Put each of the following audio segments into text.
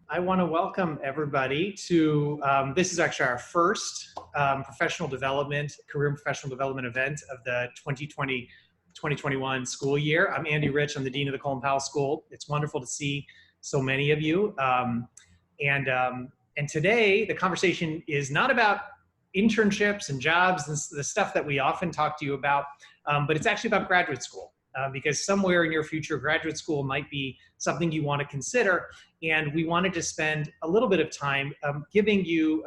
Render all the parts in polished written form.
I want to welcome everybody to, this is actually our first career and professional development event of the 2020-2021 school year. I'm Andy Rich, I'm the Dean of the Colin Powell School. It's wonderful to see so many of you. And today the conversation is not about internships and jobs and the stuff that we often talk to you about, but it's actually about graduate school. Because somewhere in your future, graduate school might be something you want to consider. And we wanted to spend a little bit of time giving you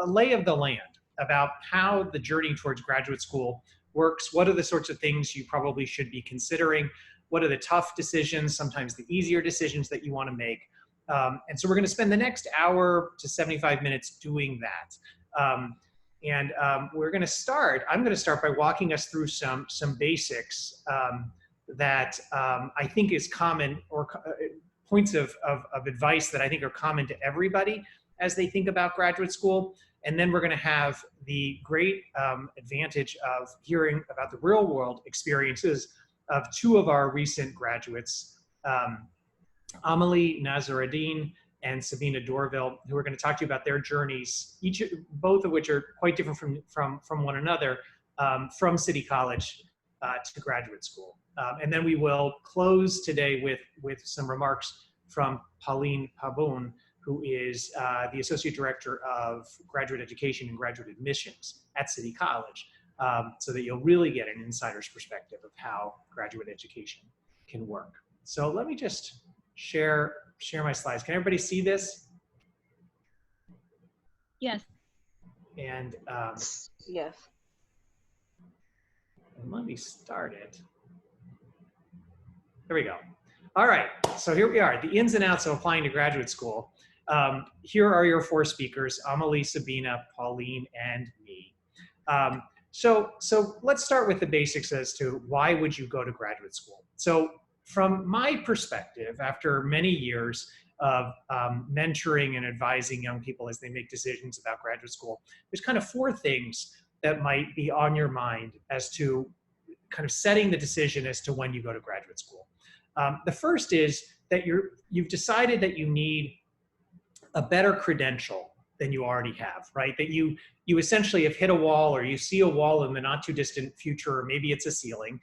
a lay of the land about how the journey towards graduate school works. What are the sorts of things you probably should be considering? What are the tough decisions, sometimes the easier decisions that you want to make? And so we're going to spend the next hour to 75 minutes doing that. We're going to start, I'm going to start by walking us through some basics that I think is common, or points of advice that I think are common to everybody as they think about graduate school. And then we're going to have the great advantage of hearing about the real world experiences of two of our recent graduates, Amelie Nazareddin and Sabina Dorville, who are going to talk to you about their journeys, both of which are quite different from one another, from City College to graduate school. And then we will close today with some remarks from Pauline Pabon, who is the Associate Director of Graduate Education and Graduate Admissions at City College, so that you'll really get an insider's perspective of how graduate education can work. So let me just share my slides. Can everybody see this? Yes. And yes. And let me start it. There we go. All right, so here we are, the ins and outs of applying to graduate school. Here are your four speakers, Amelie, Sabina, Pauline, and me. So let's start with the basics as to why would you go to graduate school. So from my perspective, after many years of mentoring and advising young people as they make decisions about graduate school, there's kind of four things that might be on your mind as to kind of setting the decision as to when you go to graduate school. The first is that you've decided that you need a better credential than you already have, right? That you essentially have hit a wall, or you see a wall in the not too distant future, or maybe it's a ceiling,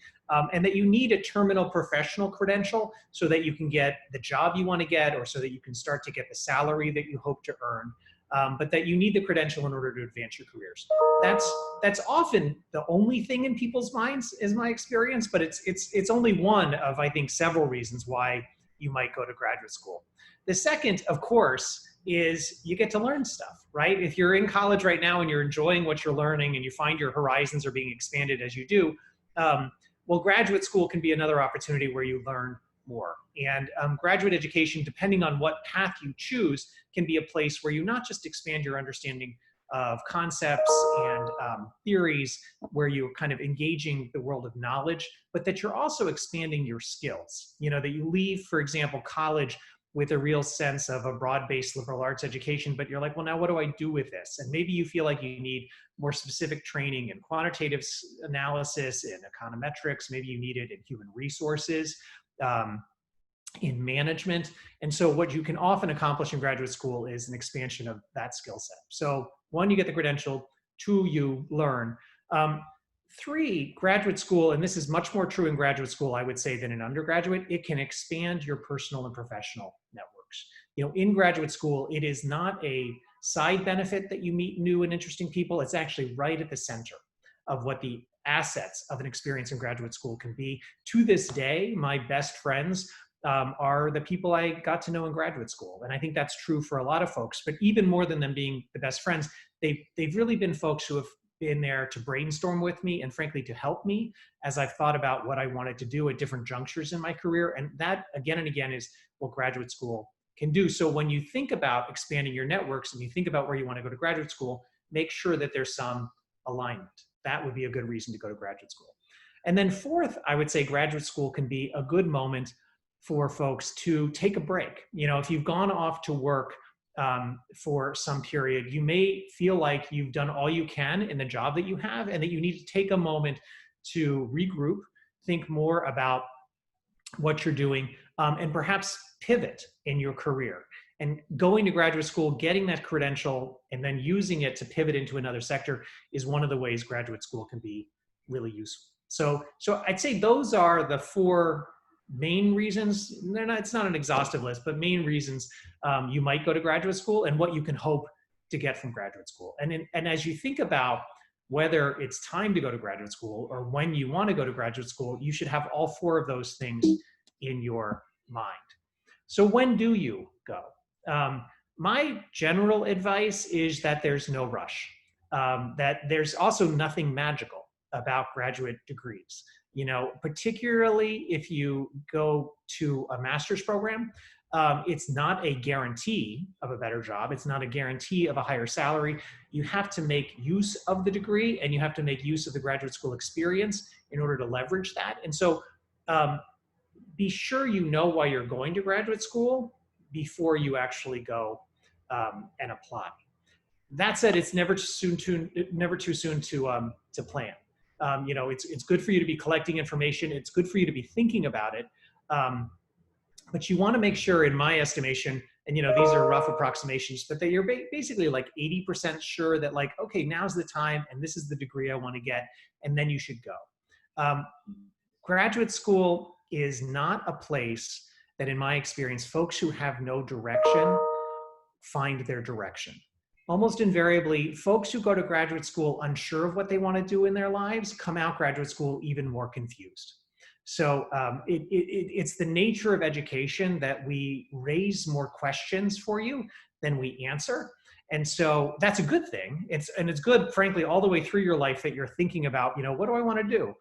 and that you need a terminal professional credential so that you can get the job you want to get, or so that you can start to get the salary that you hope to earn, but that you need the credential in order to advance your careers. That's often the only thing in people's minds, is my experience, but it's only one of, I think, several reasons why you might go to graduate school. The second, of course, is you get to learn stuff, right? If you're in college right now and you're enjoying what you're learning and you find your horizons are being expanded as you do, well, graduate school can be another opportunity where you learn more. And graduate education, depending on what path you choose, can be a place where you not just expand your understanding of concepts and theories, where you're kind of engaging the world of knowledge, but that you're also expanding your skills. You know, that you leave, for example, college with a real sense of a broad-based liberal arts education, but you're like, well, now what do I do with this? And maybe you feel like you need more specific training in quantitative analysis, in econometrics, maybe you need it in human resources, in management. And so what you can often accomplish in graduate school is an expansion of that skill set. So one, you get the credential, two, you learn. Three, graduate school, and this is much more true in graduate school, I would say, than in undergraduate, it can expand your personal and professional networks. You know, in graduate school, it is not a side benefit that you meet new and interesting people. It's actually right at the center of what the assets of an experience in graduate school can be. To this day, my best friends are the people I got to know in graduate school. And I think that's true for a lot of folks, but even more than them being the best friends, they've really been folks who have been there to brainstorm with me and frankly to help me as I've thought about what I wanted to do at different junctures in my career. And that again and again is what graduate school can do. So when you think about expanding your networks and you think about where you want to go to graduate school, make sure that there's some alignment. That would be a good reason to go to graduate school. And then fourth, I would say graduate school can be a good moment for folks to take a break. You know, if you've gone off to work for some period, you may feel like you've done all you can in the job that you have, and that you need to take a moment to regroup, think more about what you're doing, and perhaps pivot in your career. And going to graduate school, getting that credential, and then using it to pivot into another sector is one of the ways graduate school can be really useful. So I'd say those are the four main reasons. It's not an exhaustive list, but main reasons you might go to graduate school and what you can hope to get from graduate school. And as you think about whether it's time to go to graduate school or when you want to go to graduate school, you should have all four of those things in your mind. So when do you go? My general advice is that there's no rush, that there's also nothing magical about graduate degrees. Particularly if you go to a master's program, it's not a guarantee of a better job. It's not a guarantee of a higher salary. You have to make use of the degree, and you have to make use of the graduate school experience in order to leverage that. And so be sure you know why you're going to graduate school before you actually go and apply. That said, it's never too soon to plan. It's good for you to be collecting information. It's good for you to be thinking about it. But you want to make sure, in my estimation, and these are rough approximations, but that you're basically like 80% sure that okay, now's the time and this is the degree I want to get, and then you should go. Graduate school is not a place that, in my experience, folks who have no direction find their direction. Almost invariably, folks who go to graduate school unsure of what they want to do in their lives come out graduate school even more confused. So it's the nature of education that we raise more questions for you than we answer. And so that's a good thing. It's good, frankly, all the way through your life that you're thinking about, what do I want to do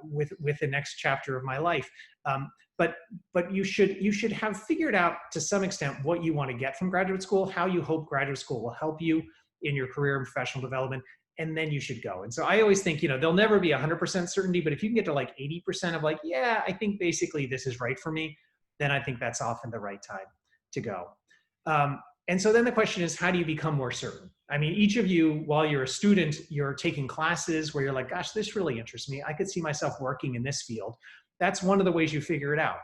with the next chapter of my life? But you should have figured out to some extent what you want to get from graduate school, how you hope graduate school will help you in your career and professional development, and then you should go. And so I always think, there'll never be 100% certainty, but if you can get to 80% of yeah, I think basically this is right for me, then I think that's often the right time to go. And so then the question is, how do you become more certain? I mean, each of you, while you're a student, you're taking classes where you're like, gosh, this really interests me. I could see myself working in this field. That's one of the ways you figure it out.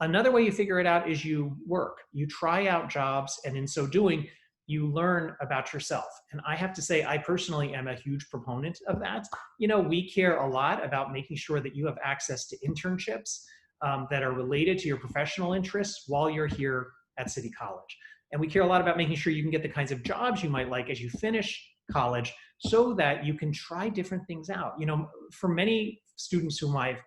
Another way you figure it out is you work. You try out jobs, and in so doing, you learn about yourself. And I have to say, I personally am a huge proponent of that. We care a lot about making sure that you have access to internships that are related to your professional interests while you're here at City College. And we care a lot about making sure you can get the kinds of jobs you might like as you finish college so that you can try different things out. For many students whom I've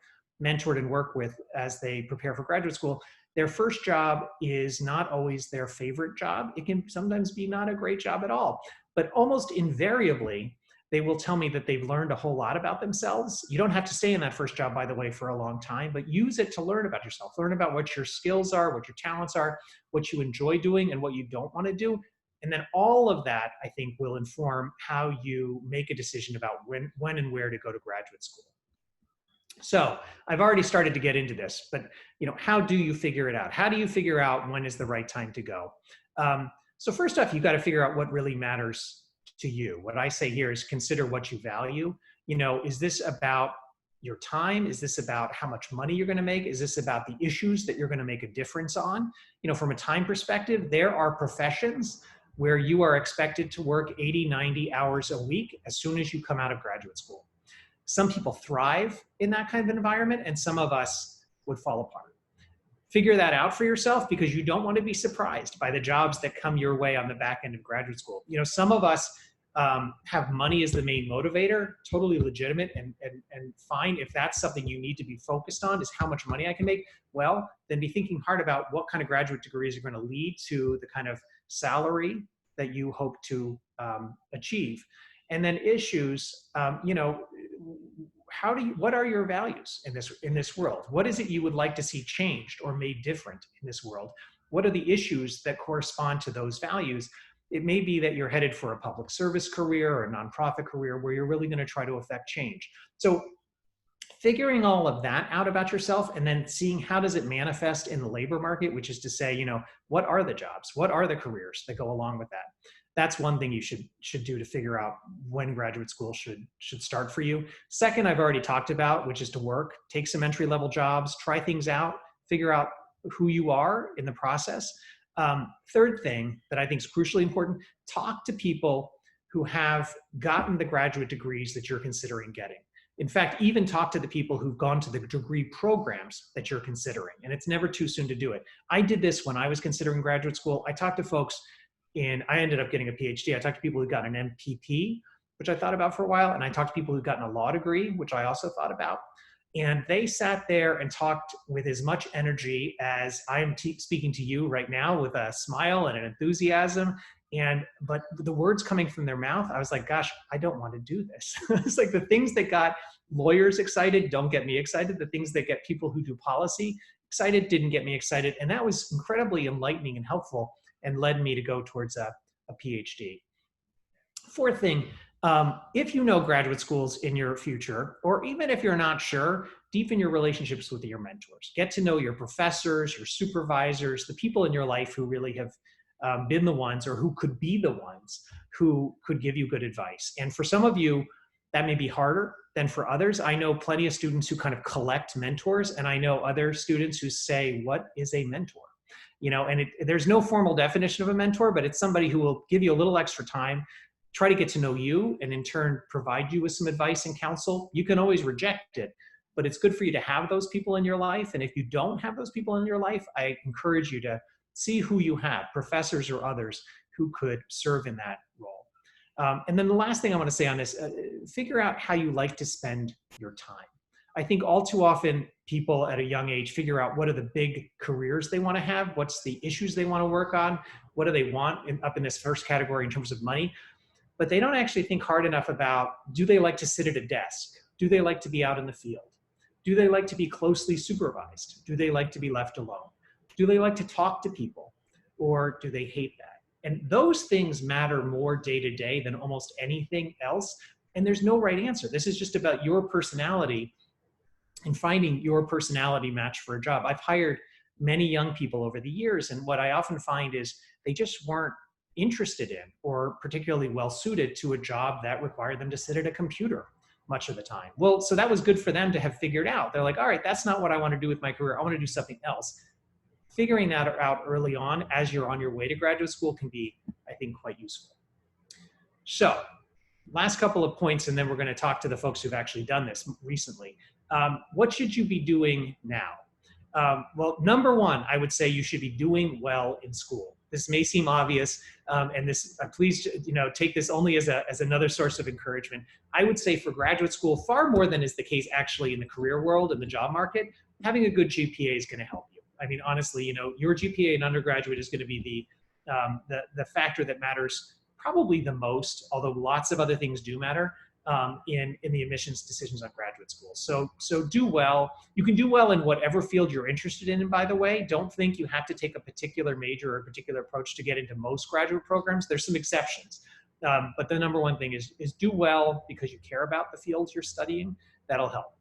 mentored and worked with as they prepare for graduate school, their first job is not always their favorite job. It can sometimes be not a great job at all. But almost invariably, they will tell me that they've learned a whole lot about themselves. You don't have to stay in that first job, by the way, for a long time, but use it to learn about yourself. Learn about what your skills are, what your talents are, what you enjoy doing, and what you don't want to do. And then all of that, I think, will inform how you make a decision about when and where to go to graduate school. So I've already started to get into this, but how do you figure it out? How do you figure out when is the right time to go? So first off, you've got to figure out what really matters to you. What I say here is consider what you value. Is this about your time? Is this about how much money you're going to make? Is this about the issues that you're going to make a difference on? From a time perspective, there are professions where you are expected to work 80, 90 hours a week as soon as you come out of graduate school. Some people thrive in that kind of environment, and some of us would fall apart. Figure that out for yourself, because you don't want to be surprised by the jobs that come your way on the back end of graduate school. Some of us have money as the main motivator, totally legitimate and fine. If that's something you need to be focused on, is how much money I can make, well, then be thinking hard about what kind of graduate degrees are going to lead to the kind of salary that you hope to achieve. And then issues, what are your values in this world? What is it you would like to see changed or made different in this world? What are the issues that correspond to those values? It may be that you're headed for a public service career or a nonprofit career where you're really going to try to affect change. So figuring all of that out about yourself, and then seeing how does it manifest in the labor market, which is to say, what are the jobs? What are the careers that go along with that? That's one thing you should do to figure out when graduate school should start for you. Second, I've already talked about, which is to work, take some entry-level jobs, try things out, figure out who you are in the process. Third thing that I think is crucially important, talk to people who have gotten the graduate degrees that you're considering getting. In fact, even talk to the people who've gone to the degree programs that you're considering, and it's never too soon to do it. I did this when I was considering graduate school. I talked to folks I ended up getting a PhD. I talked to people who got an MPP, which I thought about for a while, and I talked to people who'd gotten a law degree, which I also thought about. And they sat there and talked with as much energy as I'm speaking to you right now, with a smile and an enthusiasm. But the words coming from their mouth, I was like, gosh, I don't want to do this. It's like the things that got lawyers excited don't get me excited. The things that get people who do policy excited didn't get me excited. And that was incredibly enlightening and helpful and led me to go towards a PhD. Fourth thing, if you know graduate schools in your future, or even if you're not sure, deepen your relationships with your mentors. Get to know your professors, your supervisors, the people in your life who really have been the ones, or who could be the ones who could give you good advice. And for some of you, that may be harder than for others. I know plenty of students who kind of collect mentors, and I know other students who say, what is a mentor? And there's no formal definition of a mentor, but it's somebody who will give you a little extra time, try to get to know you, and in turn provide you with some advice and counsel. You can always reject it, but it's good for you to have those people in your life. And if you don't have those people in your life, I encourage you to see who you have, professors or others, who could serve in that role. And then the last thing I want to say on this, figure out how you like to spend your time. I think all too often people at a young age figure out what are the big careers they want to have, what's the issues they want to work on, what do they want up in this first category in terms of money. But they don't actually think hard enough about, do they like to sit at a desk? Do they like to be out in the field? Do they like to be closely supervised? Do they like to be left alone? Do they like to talk to people? Or do they hate that? And those things matter more day to day than almost anything else. And there's no right answer. This is just about your personality and finding your personality match for a job. I've hired many young people over the years, and what I often find is they just weren't interested in or particularly well suited to a job that required them to sit at a computer much of the time. Well, so that was good for them to have figured out. They're like, all right, that's not what I want to do with my career. I want to do something else. Figuring that out early on as you're on your way to graduate school can be, I think, quite useful. So last couple of points, and then we're going to talk to the folks who've actually done this recently. What should you be doing now? Well, number one, I would say you should be doing well in school. This may seem obvious, and this, please, take this only as another source of encouragement. I would say for graduate school, far more than is the case actually in the career world and the job market, having a good GPA is going to help you. I mean, honestly, your GPA in undergraduate is going to be the factor that matters probably the most, although lots of other things do matter in the admissions decisions on graduate school. So do well. You can do well in whatever field you're interested in. And by the way, don't think you have to take a particular major or a particular approach to get into most graduate programs. There's some exceptions. But the number one thing is do well because you care about the fields you're studying. That'll help.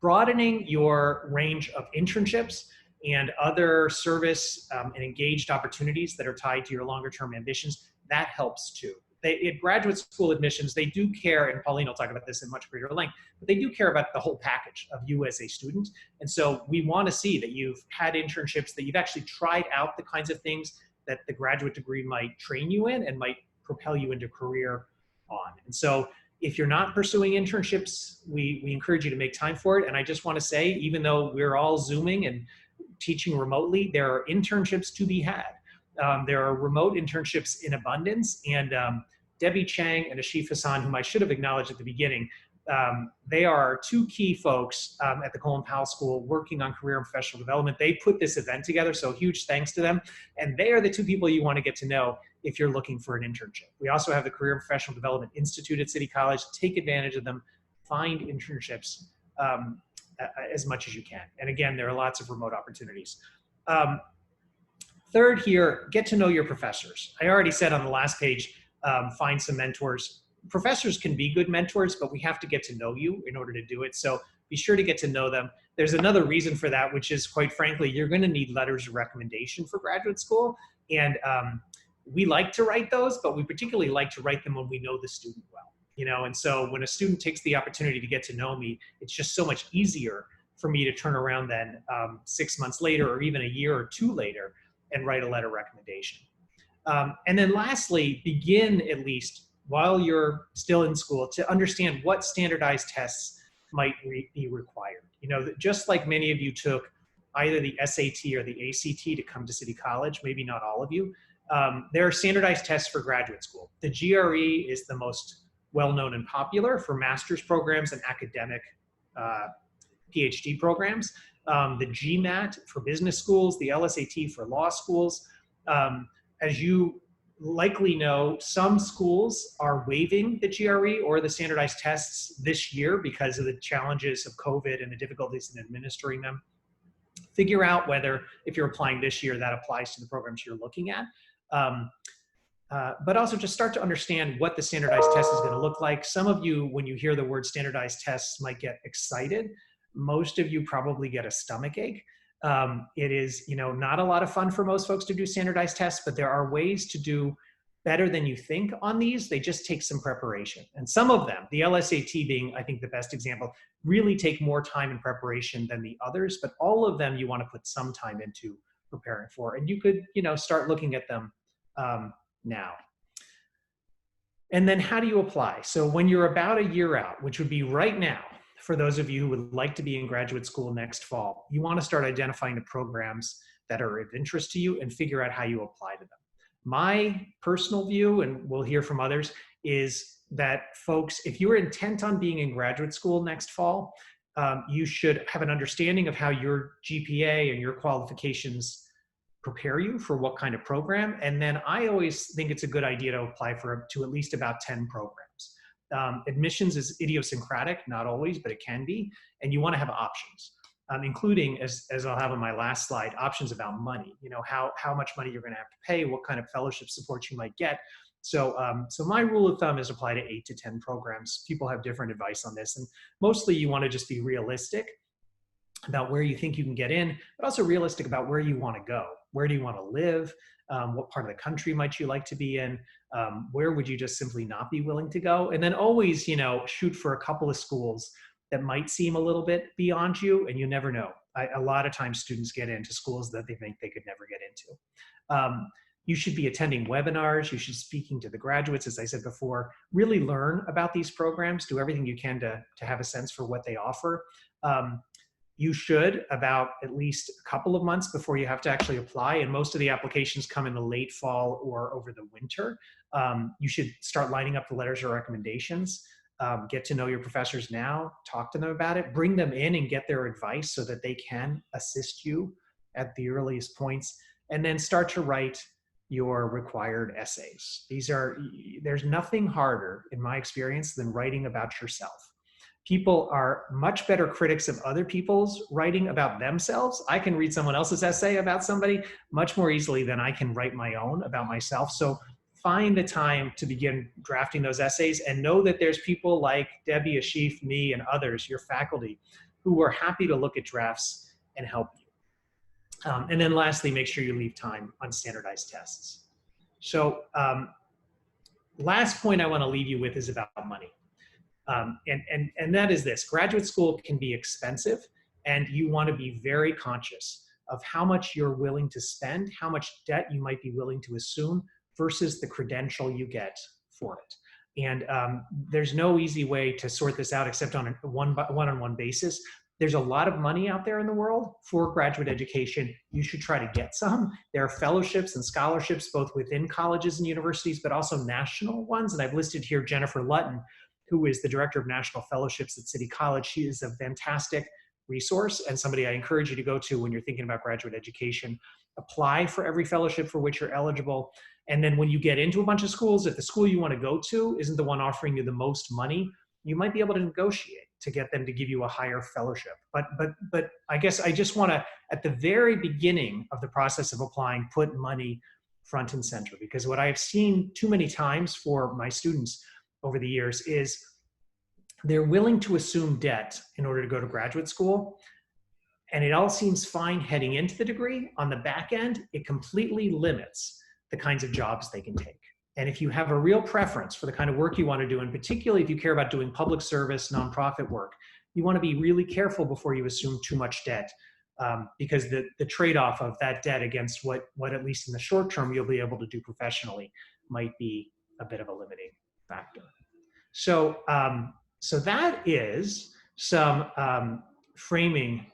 Broadening your range of internships and other service and engaged opportunities that are tied to your longer term ambitions, that helps too. At graduate school admissions, they do care, and Pauline will talk about this in much greater length, but they do care about the whole package of you as a student. And so we want to see that you've had internships, that you've actually tried out the kinds of things that the graduate degree might train you in and might propel you into career on. And so if you're not pursuing internships, we encourage you to make time for it. And I just want to say, even though we're all Zooming and teaching remotely, there are internships to be had. There are remote internships in abundance, and Debbie Chang and Ashif Hassan, whom I should have acknowledged at the beginning, they are two key folks at the Colin Powell School working on career and professional development. They put this event together, so huge thanks to them. And they are the two people you want to get to know if you're looking for an internship. We also have the Career and Professional Development Institute at City College. Take advantage of them. Find internships as much as you can. And again, there are lots of remote opportunities. Third here, get to know your professors. I already said on the last page, find some mentors. Professors can be good mentors, but we have to get to know you in order to do it. So be sure to get to know them. There's another reason for that, which is, quite frankly, you're going to need letters of recommendation for graduate school. And we like to write those, but we particularly like to write them when we know the student well. And so when a student takes the opportunity to get to know me, it's just so much easier for me to turn around then 6 months later or even a year or two later and write a letter recommendation. And then lastly, begin at least while you're still in school to understand what standardized tests might be required. You know, just like many of you took either the SAT or the ACT to come to City College, maybe not all of you, there are standardized tests for graduate school. The GRE is the most well-known and popular for master's programs and academic PhD programs. The GMAT for business schools, the LSAT for law schools. As you likely know, some schools are waiving the GRE or the standardized tests this year because of the challenges of COVID and the difficulties in administering them. Figure out whether, if you're applying this year, that applies to the programs you're looking at. But also just start to understand what the standardized test is going to look like. Some of you, when you hear the word standardized tests, might get excited. Most of you probably get a stomach ache. It is, you know, not a lot of fun for most folks to do standardized tests, but there are ways to do better than you think on these. They just take some preparation. And some of them, the LSAT being, I think, the best example, really take more time and preparation than the others, but all of them you want to put some time into preparing for. And you could, you know, start looking at them now. And then how do you apply? So when you're about a year out, which would be right now, for those of you who would like to be in graduate school next fall, you want to start identifying the programs that are of interest to you and figure out how you apply to them. My personal view, and we'll hear from others, is that folks, if you're intent on being in graduate school next fall, you should have an understanding of how your GPA and your qualifications prepare you for what kind of program. And then I always think it's a good idea to apply to at least about 10 programs. Admissions is idiosyncratic, not always, but it can be. And you want to have options, including, as I'll have on my last slide, options about money. You know, how much money you're going to have to pay, what kind of fellowship support you might get. So my rule of thumb is apply to 8 to 10 programs. People have different advice on this. And mostly you want to just be realistic about where you think you can get in, but also realistic about where you want to go. Where do you want to live? What part of the country might you like to be in? Where would you just simply not be willing to go? And then always, you know, shoot for a couple of schools that might seem a little bit beyond you, and you never know. A lot of times students get into schools that they think they could never get into. You should be attending webinars. You should be speaking to the graduates, as I said before. Really learn about these programs. Do everything you can to have a sense for what they offer. You should, about at least a couple of months before you have to actually apply, and most of the applications come in the late fall or over the winter. You should start lining up the letters of recommendations. Get to know your professors now, talk to them about it, bring them in and get their advice so that they can assist you at the earliest points, and then start to write your required essays. There's nothing harder, in my experience, than writing about yourself. People are much better critics of other people's writing about themselves. I can read someone else's essay about somebody much more easily than I can write my own about myself. So find the time to begin drafting those essays, and know that there's people like Debbie, Ashif, me, and others, your faculty, who are happy to look at drafts and help you. And then lastly, make sure you leave time on standardized tests. So last point I want to leave you with is about money. And that is this: graduate school can be expensive, and you want to be very conscious of how much you're willing to spend, how much debt you might be willing to assume versus the credential you get for it. And there's no easy way to sort this out except on a one-on-one basis. There's a lot of money out there in the world for graduate education. You should try to get some. There are fellowships and scholarships both within colleges and universities, but also national ones. And I've listed here Jennifer Lutton, who is the Director of National Fellowships at City College. She is a fantastic resource and somebody I encourage you to go to when you're thinking about graduate education. Apply for every fellowship for which you're eligible. And then when you get into a bunch of schools, if the school you want to go to isn't the one offering you the most money, you might be able to negotiate to get them to give you a higher fellowship. But I guess I just want to, at the very beginning of the process of applying, put money front and center, because what I have seen too many times for my students over the years is they're willing to assume debt in order to go to graduate school. And it all seems fine heading into the degree. On the back end, it completely limits the kinds of jobs they can take. And if you have a real preference for the kind of work you want to do, and particularly if you care about doing public service, nonprofit work, you want to be really careful before you assume too much debt, because the trade-off of that debt against what at least in the short term you'll be able to do professionally might be a bit of a limiting factor. So, so that is some framing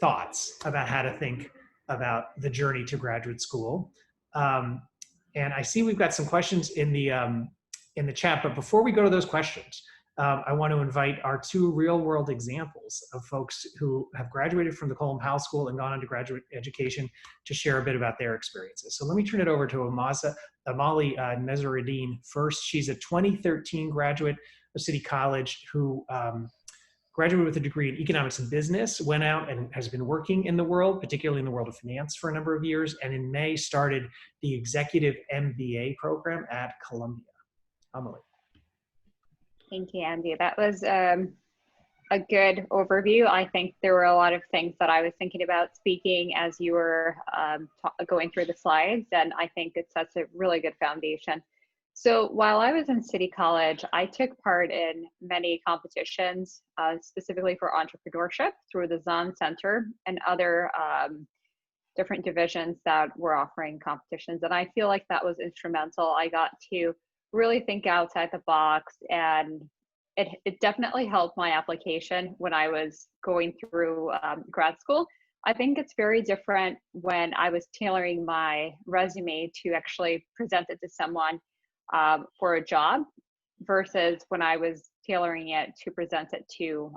thoughts about how to think about the journey to graduate school. And I see we've got some questions in the chat, but before we go to those questions, I want to invite our two real-world examples of folks who have graduated from the Colum Powell School and gone on to graduate education to share a bit about their experiences. So let me turn it over to Amali Nezaruddin first. She's a 2013 graduate of City College who graduated with a degree in economics and business, went out and has been working in the world, particularly in the world of finance, for a number of years, and in May started the executive MBA program at Columbia. Emily. Thank you, Andy. That was a good overview. I think there were a lot of things that I was thinking about speaking as you were going through the slides, and I think it sets a really good foundation. So while I was in City College, I took part in many competitions, specifically for entrepreneurship through the Zahn Center and other different divisions that were offering competitions. And I feel like that was instrumental. I got to really think outside the box, and it definitely helped my application when I was going through grad school. I think it's very different when I was tailoring my resume to actually present it to someone for a job versus when I was tailoring it to present it to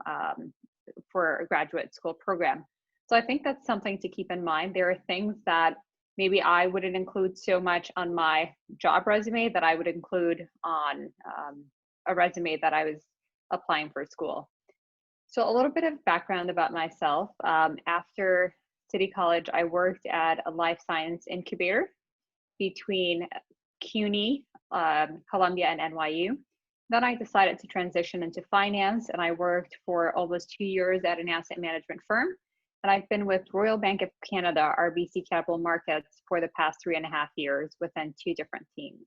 for a graduate school program. So I think that's something to keep in mind. There are things that maybe I wouldn't include so much on my job resume that I would include on a resume that I was applying for school. So a little bit of background about myself. After City College, I worked at a life science incubator between CUNY, Columbia, and NYU. Then I decided to transition into finance, and I worked for almost 2 years at an asset management firm. And I've been with Royal Bank of Canada, RBC Capital Markets, for the past 3.5 years within 2 different teams.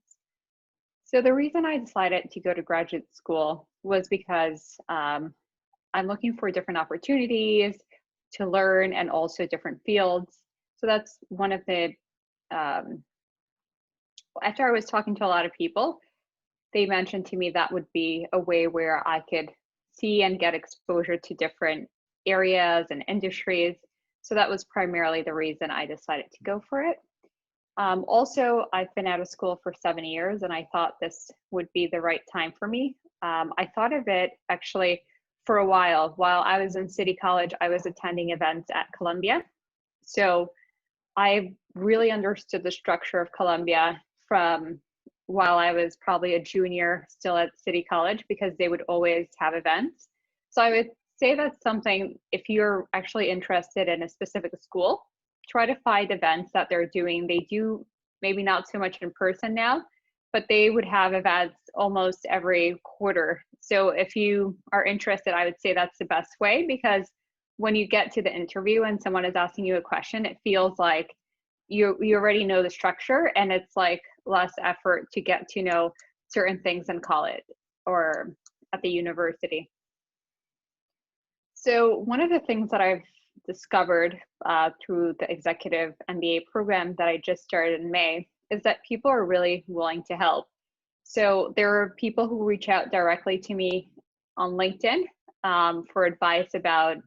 So the reason I decided to go to graduate school was because I'm looking for different opportunities to learn and also different fields. So that's one of the, after I was talking to a lot of people, they mentioned to me that would be a way where I could see and get exposure to different areas and industries. So that was primarily the reason I decided to go for it. Also, I've been out of school for 7 years, and I thought this would be the right time for me. I thought of it actually for a while. While I was in City College, I was attending events at Columbia. So I really understood the structure of Columbia from while I was probably a junior still at City College, because they would always have events. So I would say that's something, if you're actually interested in a specific school, try to find events that they're doing. They do maybe not so much in person now, but they would have events almost every quarter. So if you are interested, I would say that's the best way, because when you get to the interview and someone is asking you a question, it feels like you already know the structure, and it's like less effort to get to know certain things in college or at the university. So one of the things that I've discovered through the executive MBA program that I just started in May is that people are really willing to help. So there are people who reach out directly to me on LinkedIn for advice about,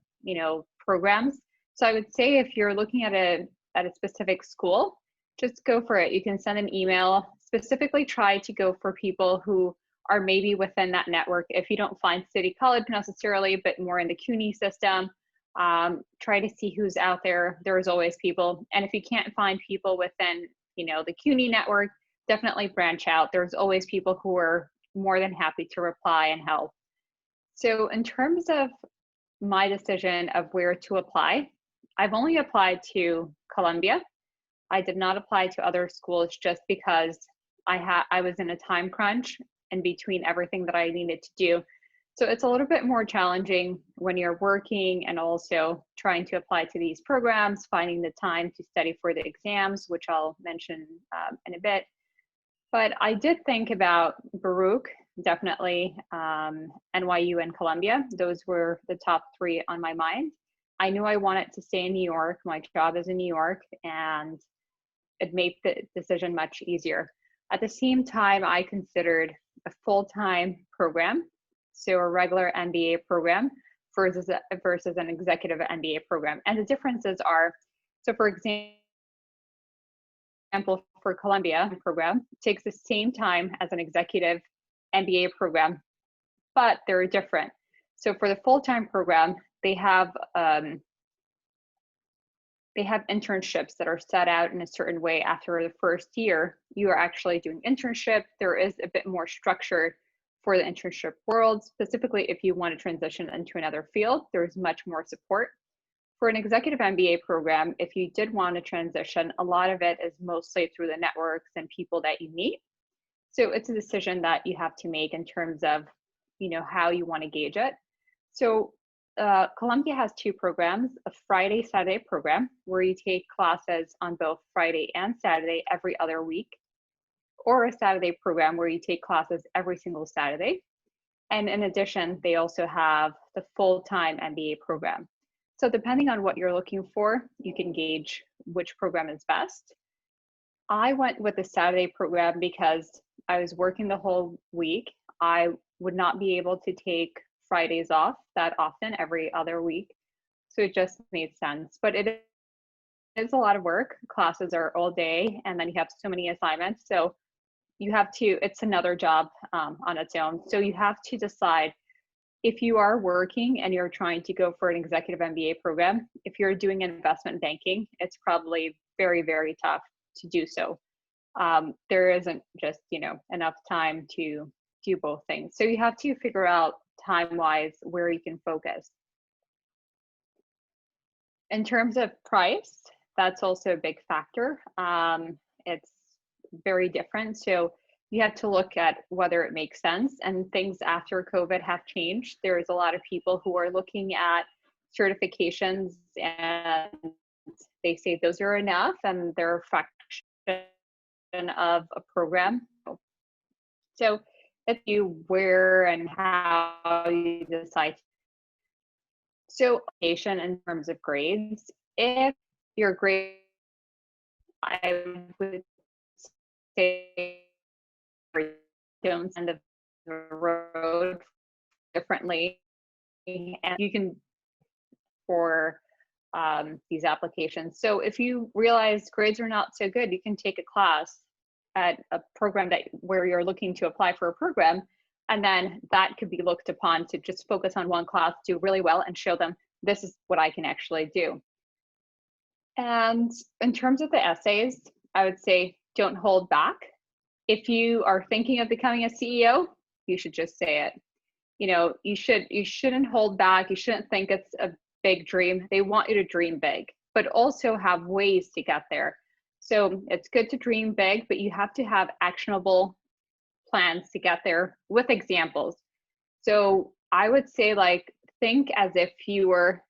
programs. So I would say if you're looking at a specific school, just go for it. You can send an email. Specifically try to go for people who are maybe within that network. If you don't find City College necessarily, but more in the CUNY system, try to see who's out there. There's always people. And if you can't find people within, the CUNY network, definitely branch out. There's always people who are more than happy to reply and help. So in terms of my decision of where to apply, I've only applied to Columbia. I did not apply to other schools just because I was in a time crunch in between everything that I needed to do. So it's a little bit more challenging when you're working and also trying to apply to these programs, finding the time to study for the exams, which I'll mention in a bit. But I did think about Baruch definitely NYU and Columbia. Those were the top three on my mind. I knew I wanted to stay in New York. My job is in New York, and it made the decision much easier. At the same time, I considered a full-time program, so a regular MBA program versus an executive MBA program. And the differences are, so for example, for Columbia program, it takes the same time as an executive MBA program, but they're different. So for the full-time program, they have internships that are set out in a certain way. After the first year, you are actually doing internship. There is a bit more structure for the internship world. Specifically, if you want to transition into another field, there's much more support. For an executive MBA program, if you did want to transition, a lot of it is mostly through the networks and people that you meet. So it's a decision that you have to make in terms of, how you want to gauge it. So Columbia has two programs, a Friday, Saturday program, where you take classes on both Friday and Saturday every other week, or a Saturday program where you take classes every single Saturday. And in addition, they also have the full-time MBA program. So depending on what you're looking for, you can gauge which program is best. I went with the Saturday program because I was working the whole week. I would not be able to take Fridays off that often, every other week. So it just made sense. But it is a lot of work. Classes are all day, and then you have so many assignments. So you have to, it's another job on its own. So you have to decide if you are working and you're trying to go for an executive MBA program. If you're doing investment banking, it's probably very, very tough to do so. There isn't just, enough time to do both things. So you have to figure out time-wise where you can focus. In terms of price, that's also a big factor. It's very different. So you have to look at whether it makes sense, and things after COVID have changed. There's a lot of people who are looking at certifications and they say those are enough and they're a fraction of a program. So it's you where and how you decide. So in terms of grades, if your grade, I would say don't end of the road differently, and you can for these applications. So if you realize grades are not so good, you can take a class at a program where you're looking to apply for a program, and then that could be looked upon to just focus on one class, do really well, and show them this is what I can actually do. And in terms of the essays, I would say don't hold back. If you are thinking of becoming a CEO, you should just say it. You shouldn't hold back. You shouldn't think it's a big dream. They want you to dream big, but also have ways to get there. So it's good to dream big, but you have to have actionable plans to get there with examples. So I would say, think as if you were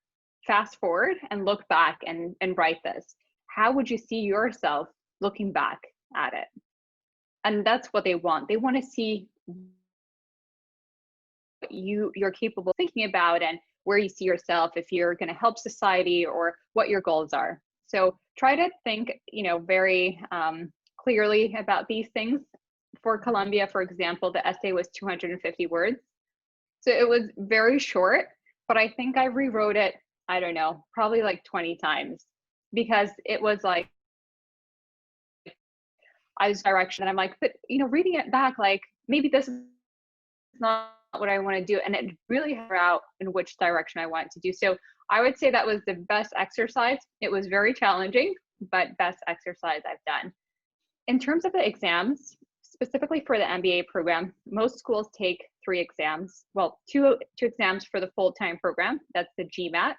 fast forward and look back and write this. How would you see yourself looking back at it? And that's what they want. They want to see what you're capable of thinking about and where you see yourself, if you're going to help society, or what your goals are. So try to think, very clearly about these things. For Columbia, for example, the essay was 250 words. So it was very short, but I think I rewrote it, I don't know, probably 20 times, because it was I was direction, and I'm but reading it back, maybe this is not what I want to do, and it really figured out in which direction I wanted to do. So I would say that was the best exercise. It was very challenging, but best exercise I've done. In terms of the exams, specifically for the MBA program, most schools take 3 exams. Well, two exams for the full-time program. That's the GMAT.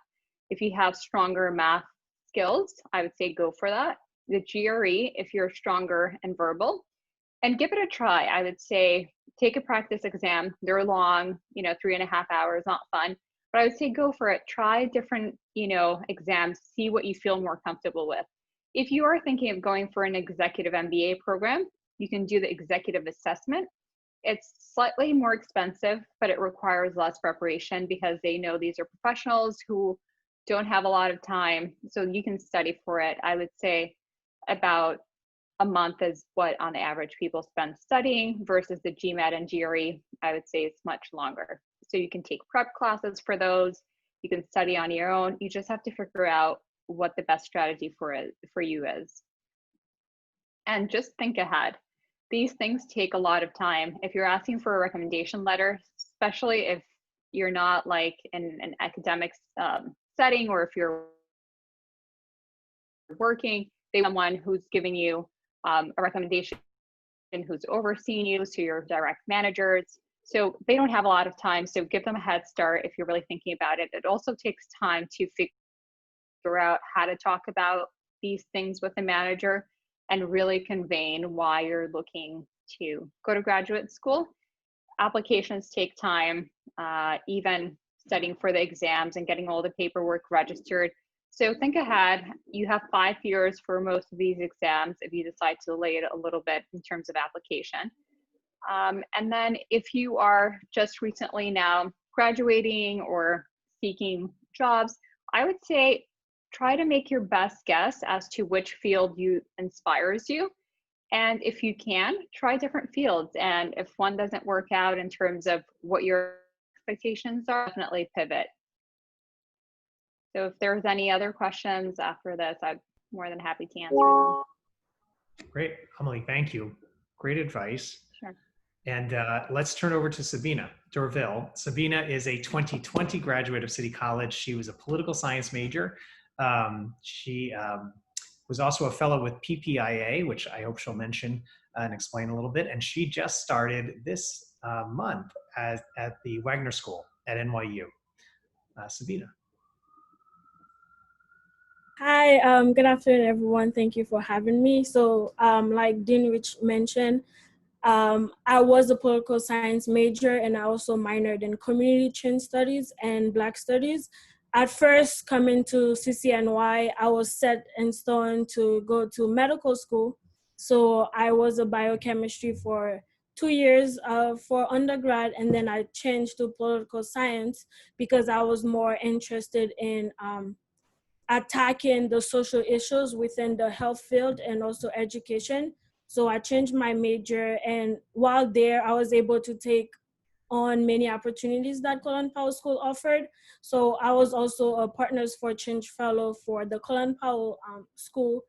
If you have stronger math skills, I would say go for that. The GRE, if you're stronger in verbal, and give it a try. I would say take a practice exam. They're long, 3.5 hours, not fun, but I would say go for it. Try different, exams, see what you feel more comfortable with. If you are thinking of going for an executive MBA program, you can do the executive assessment. It's slightly more expensive, but it requires less preparation because they know these are professionals who don't have a lot of time. So you can study for it. I would say about a month is what on average people spend studying versus the GMAT and GRE. I would say it's much longer. So you can take prep classes for those. You can study on your own. You just have to figure out what the best strategy for you is. And just think ahead. These things take a lot of time. If you're asking for a recommendation letter, especially if you're not like in an academic setting, or if you're working, they want someone who's giving you a recommendation, who's overseeing you, so your direct managers. So they don't have a lot of time, so give them a head start if you're really thinking about it. It also takes time to figure out how to talk about these things with the manager and really conveying why you're looking to go to graduate school. Applications take time, even studying for the exams and getting all the paperwork registered. So think ahead. You have 5 years for most of these exams if you decide to delay it a little bit in terms of application. And then if you are just recently now graduating or seeking jobs, I would say try to make your best guess as to which field inspires you. And if you can, try different fields. And if one doesn't work out in terms of what your expectations are, definitely pivot. So if there's any other questions after this, I'm more than happy to answer them. Great, Amelie, thank you. Great advice. Sure. And let's turn over to Sabina Dorville. Sabina is a 2020 graduate of City College. She was a political science major. She was also a fellow with PPIA, which I hope she'll mention and explain a little bit. And she just started this month at the Wagner School at NYU. Sabina. Hi, good afternoon, everyone. Thank you for having me. So like Dean Rich mentioned, I was a political science major, and I also minored in community change studies and Black studies. At first, coming to CCNY, I was set in stone to go to medical school. So I was a biochemistry for 2 years for undergrad, and then I changed to political science because I was more interested in attacking the social issues within the health field and also education. So I changed my major, and while there, I was able to take on many opportunities that Colin Powell School offered. So I was also a Partners for Change Fellow for the Colin Powell School.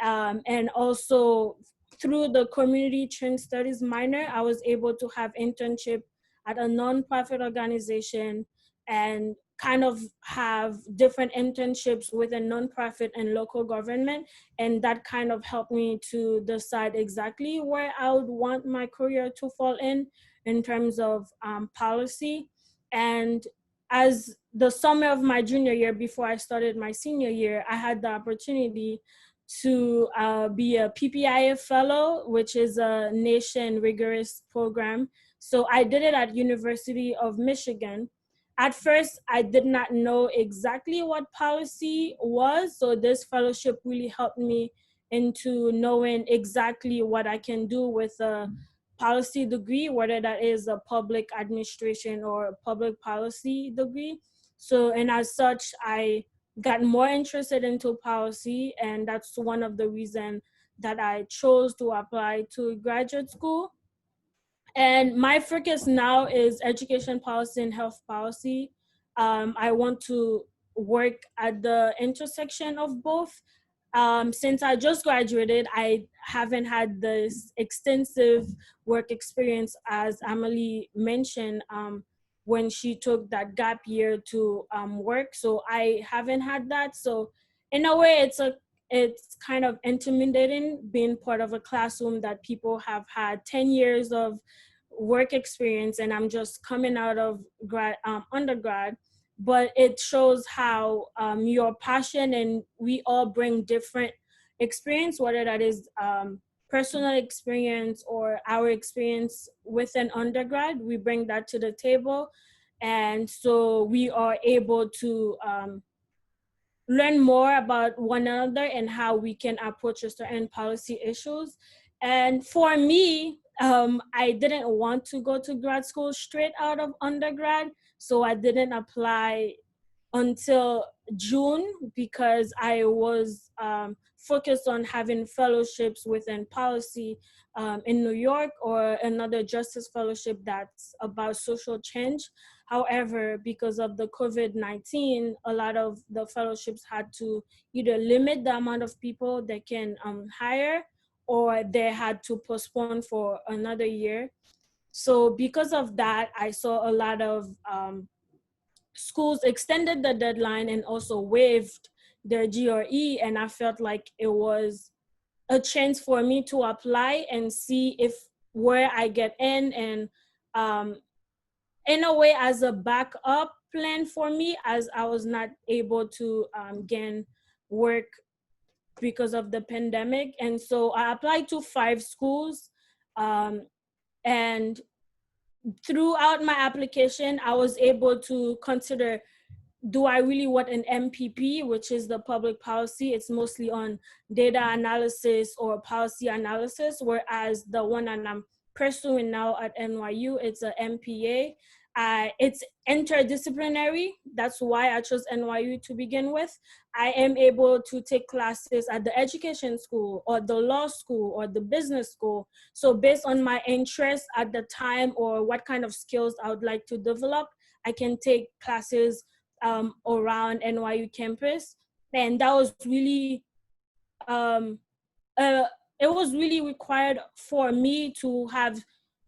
And also through the Community Change Studies minor, I was able to have internship at a nonprofit organization and kind of have different internships within nonprofit and local government. And that kind of helped me to decide exactly where I would want my career to fall in terms of policy. And as the summer of my junior year, before I started my senior year, I had the opportunity to be a PPIA fellow, which is a nation rigorous program. So I did it at University of Michigan. At first, I did not know exactly what policy was. So this fellowship really helped me into knowing exactly what I can do with a policy degree, whether that is a public administration or a public policy degree. So, and as such, I got more interested into policy, and that's one of the reasons that I chose to apply to graduate school. And my focus now is education policy and health policy. I want to work at the intersection of both. Since I just graduated, I haven't had this extensive work experience as Amelie mentioned when she took that gap year to work. So I haven't had that. So in a way, it's kind of intimidating being part of a classroom that people have had 10 years of work experience, and I'm just coming out of undergrad. But it shows how your passion, and we all bring different experience, whether that is personal experience or our experience with an undergrad, we bring that to the table. And so we are able to learn more about one another and how we can approach certain policy issues. And for me, I didn't want to go to grad school straight out of undergrad, so I didn't apply until June because I was focused on having fellowships within policy in New York, or another justice fellowship that's about social change. However, because of the COVID-19, a lot of the fellowships had to either limit the amount of people they can hire, or they had to postpone for another year. So because of that, I saw a lot of schools extended the deadline and also waived their GRE, and I felt like it was a chance for me to apply and see if where I get in, and in a way as a backup plan for me, as I was not able to gain work because of the pandemic. And so I applied to 5 schools, and throughout my application I was able to consider, do I really want an MPP, which is the public policy? It's mostly on data analysis or policy analysis, whereas the one that I'm pursuing now at NYU, it's a MPA. It's interdisciplinary. That's why I chose NYU to begin with. I am able to take classes at the education school or the law school or the business school. So based on my interest at the time or what kind of skills I would like to develop, I can take classes around NYU campus. And that was really, um, it was really required for me to have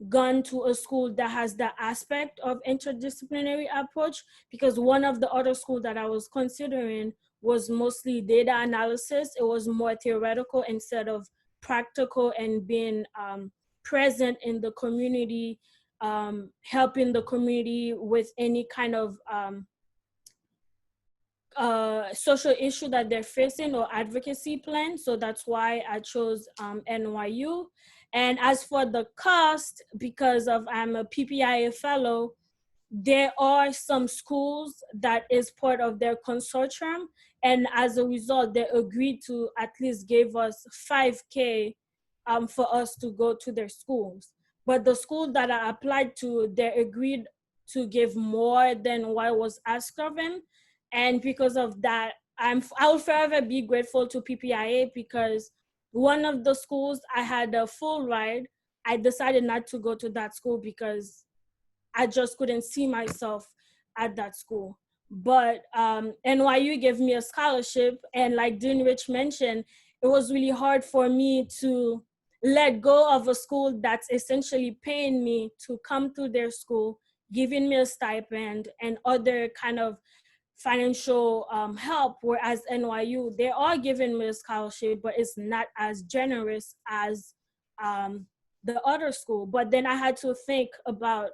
gone to a school that has the aspect of interdisciplinary approach, because one of the other schools that I was considering was mostly data analysis. It was more theoretical instead of practical, and being present in the community, helping the community with any kind of social issue that they're facing or advocacy plan. So that's why I chose NYU. And as for the cost, because of I'm a PPIA fellow, there are some schools that is part of their consortium, and as a result they agreed to at least give us $5,000 for us to go to their schools. But the school that I applied to, they agreed to give more than what was asked of them. And because of that, I'll forever be grateful to PPIA, because one of the schools I had a full ride. I decided not to go to that school because I just couldn't see myself at that school. But NYU gave me a scholarship, and like Dean Rich mentioned, it was really hard for me to let go of a school that's essentially paying me to come to their school, giving me a stipend and other kind of financial help, whereas NYU, they are giving me a scholarship, but it's not as generous as the other school. But then I had to think about,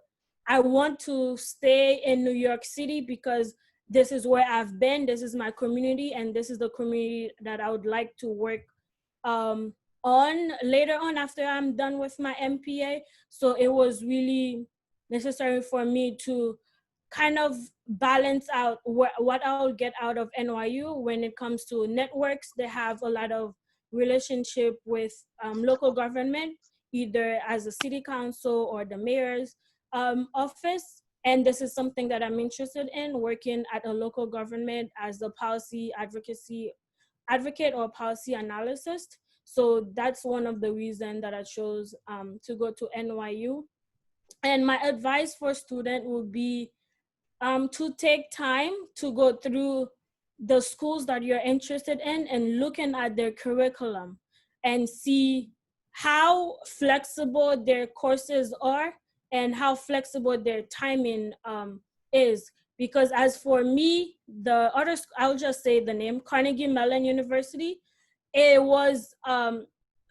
I want to stay in New York City because this is where I've been, this is my community, and this is the community that I would like to work on later on after I'm done with my MPA. So it was really necessary for me to kind of balance out what I'll get out of NYU when it comes to networks. They have a lot of relationship with local government, either as a city council or the mayor's office. And this is something that I'm interested in, working at a local government as a policy advocate or policy analyst. So that's one of the reasons that I chose to go to NYU. And my advice for student would be to take time to go through the schools that you're interested in and looking at their curriculum and see how flexible their courses are and how flexible their timing is. Because as for me, the other, I'll just say the name, Carnegie Mellon University, it was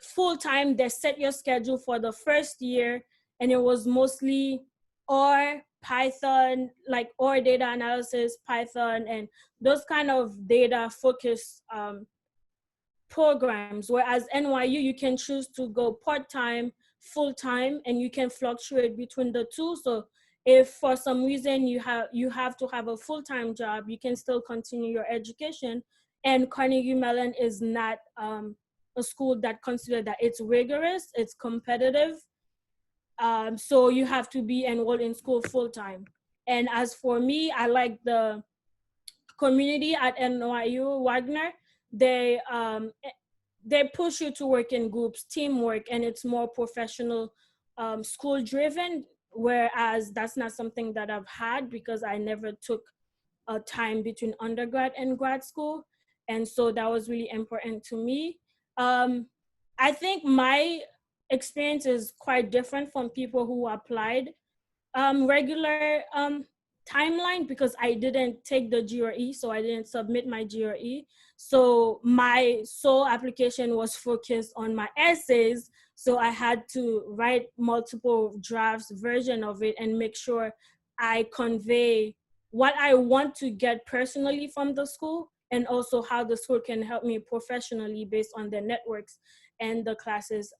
full-time. They set your schedule for the first year, and it was mostly or Python, like or data analysis, Python, and those kind of data focused programs. Whereas NYU, you can choose to go part-time, full-time, and you can fluctuate between the two. So if for some reason you have to have a full-time job, you can still continue your education. And Carnegie Mellon is not a school that consider that it's rigorous, it's competitive, So you have to be enrolled in school full time. And as for me, I like the community at NYU Wagner. They push you to work in groups, teamwork, and it's more professional, school driven. Whereas that's not something that I've had because I never took a time between undergrad and grad school, and so that was really important to me. I think my experience is quite different from people who applied regular timeline because I didn't take the GRE, so I didn't submit my GRE. So my sole application was focused on my essays. So I had to write multiple drafts version of it and make sure I convey what I want to get personally from the school and also how the school can help me professionally based on their networks and the classes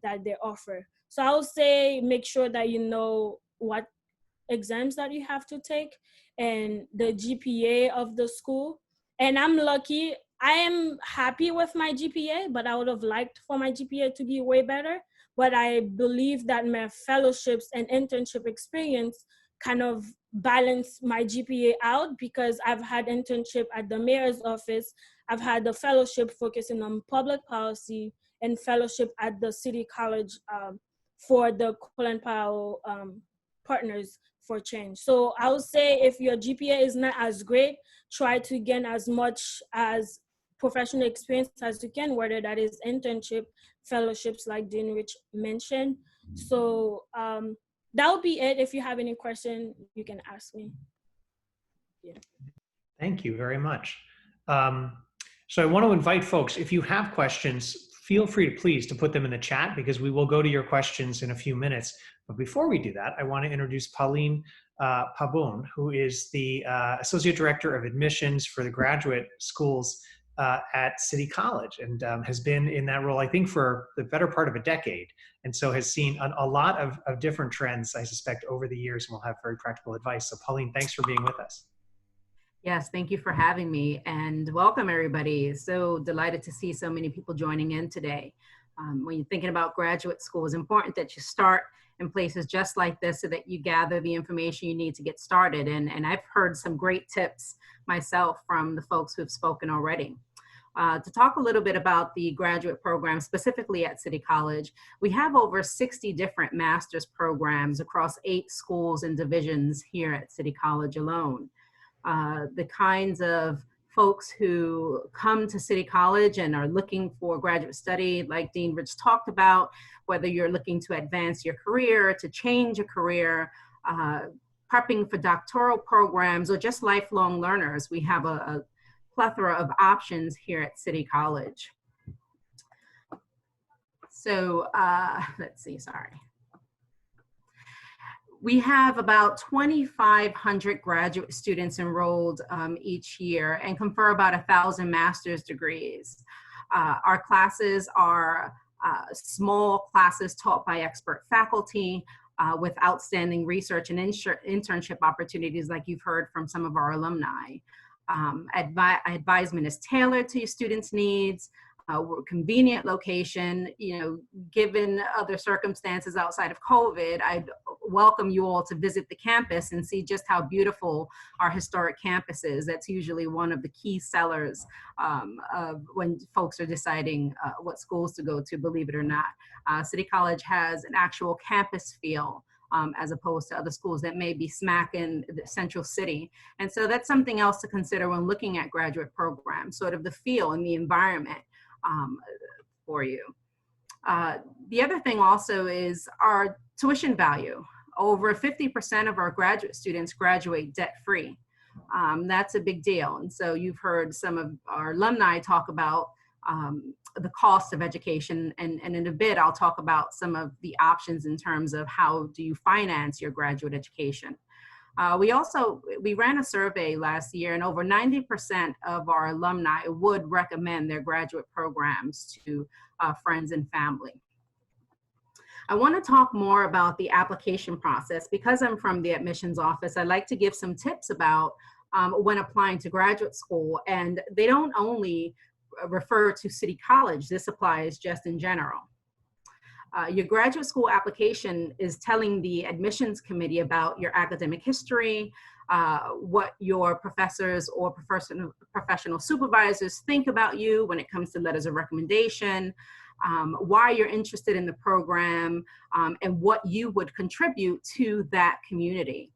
that they offer. So I would say make sure that you know what exams that you have to take and the GPA of the school. And I'm lucky. I am happy with my GPA, but I would have liked for my GPA to be way better. But I believe that my fellowships and internship experience kind of balance my GPA out because I've had internship at the mayor's office. I've had the fellowship focusing on public policy and fellowship at the city college for the Colin Powell Partners for Change. So I would say if your GPA is not as great, try to gain as much as professional experience as you can, whether that is internship, fellowships like Dean Rich mentioned. So that would be it. If you have any question, you can ask me. Yeah. Thank you very much. So I want to invite folks, if you have questions, feel free to please to put them in the chat because we will go to your questions in a few minutes. But before we do that, I want to introduce Pauline Pabon, who is the Associate Director of Admissions for the graduate schools at City College and has been in that role, I think, for the better part of a decade. And so has seen a lot of different trends, I suspect, over the years, and will have very practical advice. So Pauline, thanks for being with us. Yes, thank you for having me and welcome everybody. So delighted to see so many people joining in today. When you're thinking about graduate school, it's important that you start in places just like this so that you gather the information you need to get started. And I've heard some great tips myself from the folks who've spoken already. To talk a little bit about the graduate program, specifically at City College, we have over 60 different master's programs across 8 schools and divisions here at City College alone. The kinds of folks who come to City College and are looking for graduate study, like Dean Rich talked about, whether you're looking to advance your career, to change a career, prepping for doctoral programs, or just lifelong learners, we have a plethora of options here at City College. So let's see, sorry. We have about 2,500 graduate students enrolled each year and confer about 1,000 master's degrees. Our classes are small classes taught by expert faculty with outstanding research and internship opportunities like you've heard from some of our alumni. Advisement is tailored to your students' needs. Convenient location, given other circumstances outside of COVID, I'd welcome you all to visit the campus and see just how beautiful our historic campus is. That's usually one of the key sellers of when folks are deciding what schools to go to, believe it or not. City College has an actual campus feel as opposed to other schools that may be smack in the central city. And so that's something else to consider when looking at graduate programs, sort of the feel and the environment for you. The other thing also is our tuition value. Over 50% of our graduate students graduate debt-free. That's a big deal. And so you've heard some of our alumni talk about the cost of education, and in a bit I'll talk about some of the options in terms of how do you finance your graduate education. We ran a survey last year, and over 90% of our alumni would recommend their graduate programs to friends and family. I want to talk more about the application process. Because I'm from the admissions office, I like to give some tips about when applying to graduate school, and they don't only refer to City College. This applies just in general. Your graduate school application is telling the admissions committee about your academic history, what your professors or professional supervisors think about you when it comes to letters of recommendation, why you're interested in the program, and what you would contribute to that community.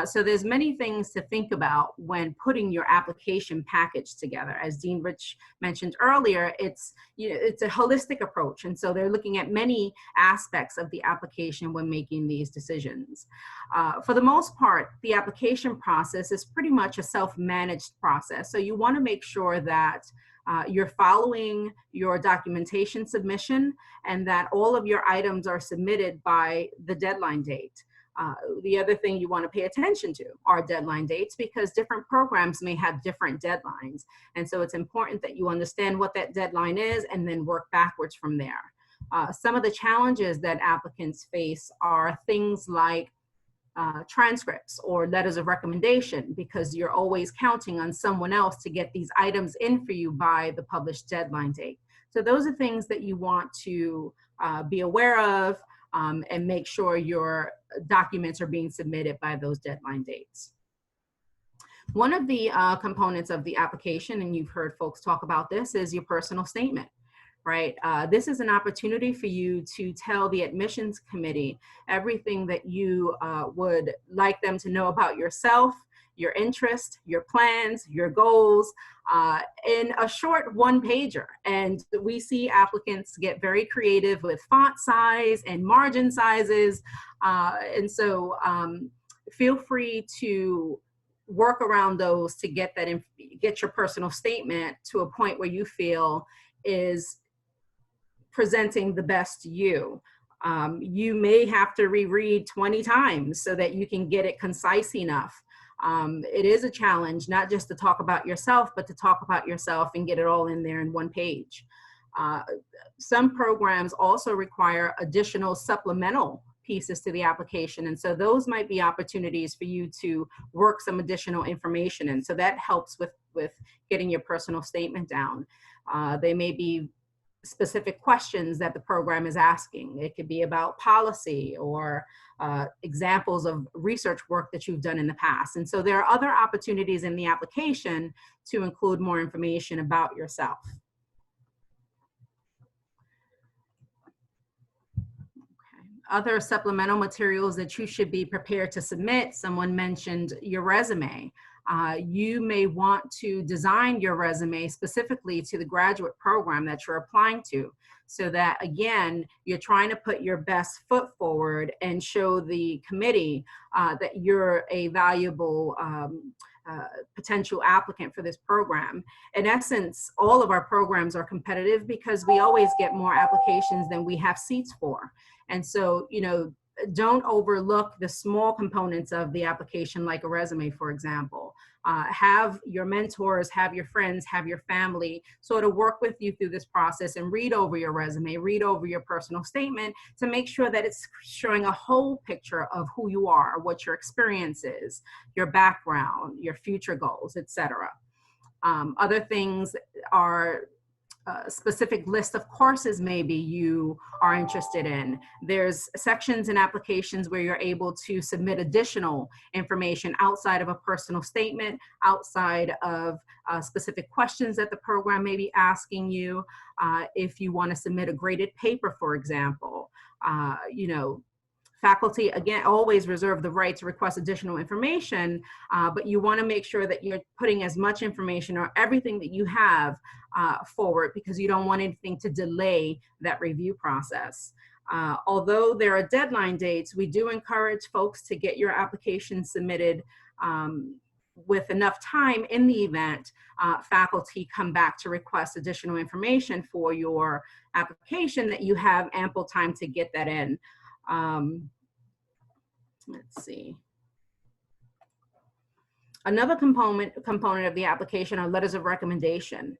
So there's many things to think about when putting your application package together. As Dean Rich mentioned earlier, it's a holistic approach. And so they're looking at many aspects of the application when making these decisions. For the most part, the application process is pretty much a self-managed process. So you want to make sure that you're following your documentation submission and that all of your items are submitted by the deadline date. The other thing you want to pay attention to are deadline dates, because different programs may have different deadlines. And so it's important that you understand what that deadline is and then work backwards from there. Some of the challenges that applicants face are things like transcripts or letters of recommendation, because you're always counting on someone else to get these items in for you by the published deadline date. So those are things that you want to be aware of and make sure your documents are being submitted by those deadline dates. One of the components of the application, and you've heard folks talk about this, is your personal statement, right? This is an opportunity for you to tell the admissions committee everything that you would like them to know about yourself, your interest, your plans, your goals, in a short one-pager. And we see applicants get very creative with font size and margin sizes. And so feel free to work around those to get your personal statement to a point where you feel is presenting the best you. You may have to reread 20 times so that you can get it concise enough. It is a challenge, not just to talk about yourself, but to talk about yourself and get it all in there in one page. Some programs also require additional supplemental pieces to the application. And so those might be opportunities for you to work some additional information in. So that helps with getting your personal statement down. They may be specific questions that the program is asking. It could be about policy or examples of research work that you've done in the past. And so there are other opportunities in the application to include more information about yourself. Okay. Other supplemental materials that you should be prepared to submit. Someone mentioned your resume. You may want to design your resume specifically to the graduate program that you're applying to, so that, again, you're trying to put your best foot forward and show the committee that you're a valuable potential applicant for this program. In essence, all of our programs are competitive because we always get more applications than we have seats for. And so, don't overlook the small components of the application, like a resume, for example. Have your mentors, have your friends, have your family sort of work with you through this process and read over your resume, read over your personal statement to make sure that it's showing a whole picture of who you are, what your experience is, your background, your future goals, etc. Other things are a specific list of courses maybe you are interested in. There's sections in applications where you're able to submit additional information outside of a personal statement, outside of specific questions that the program may be asking you. If you want to submit a graded paper, for example, faculty, again, always reserve the right to request additional information, but you want to make sure that you're putting as much information or everything that you have forward, because you don't want anything to delay that review process. Although there are deadline dates, we do encourage folks to get your application submitted with enough time in the event faculty come back to request additional information for your application, that you have ample time to get that in. Let's see. Another component of the application are letters of recommendation.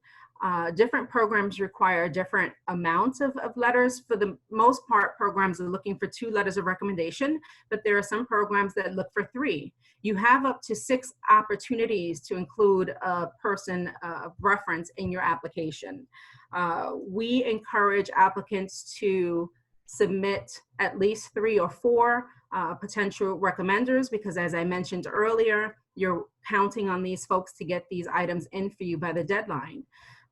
Different programs require different amounts of letters. For the most part, programs are looking for 2 letters of recommendation, but there are some programs that look for 3. You have up to 6 opportunities to include a person of reference in your application. We encourage applicants to submit at least 3 or 4 potential recommenders, because as I mentioned earlier, you're counting on these folks to get these items in for you by the deadline.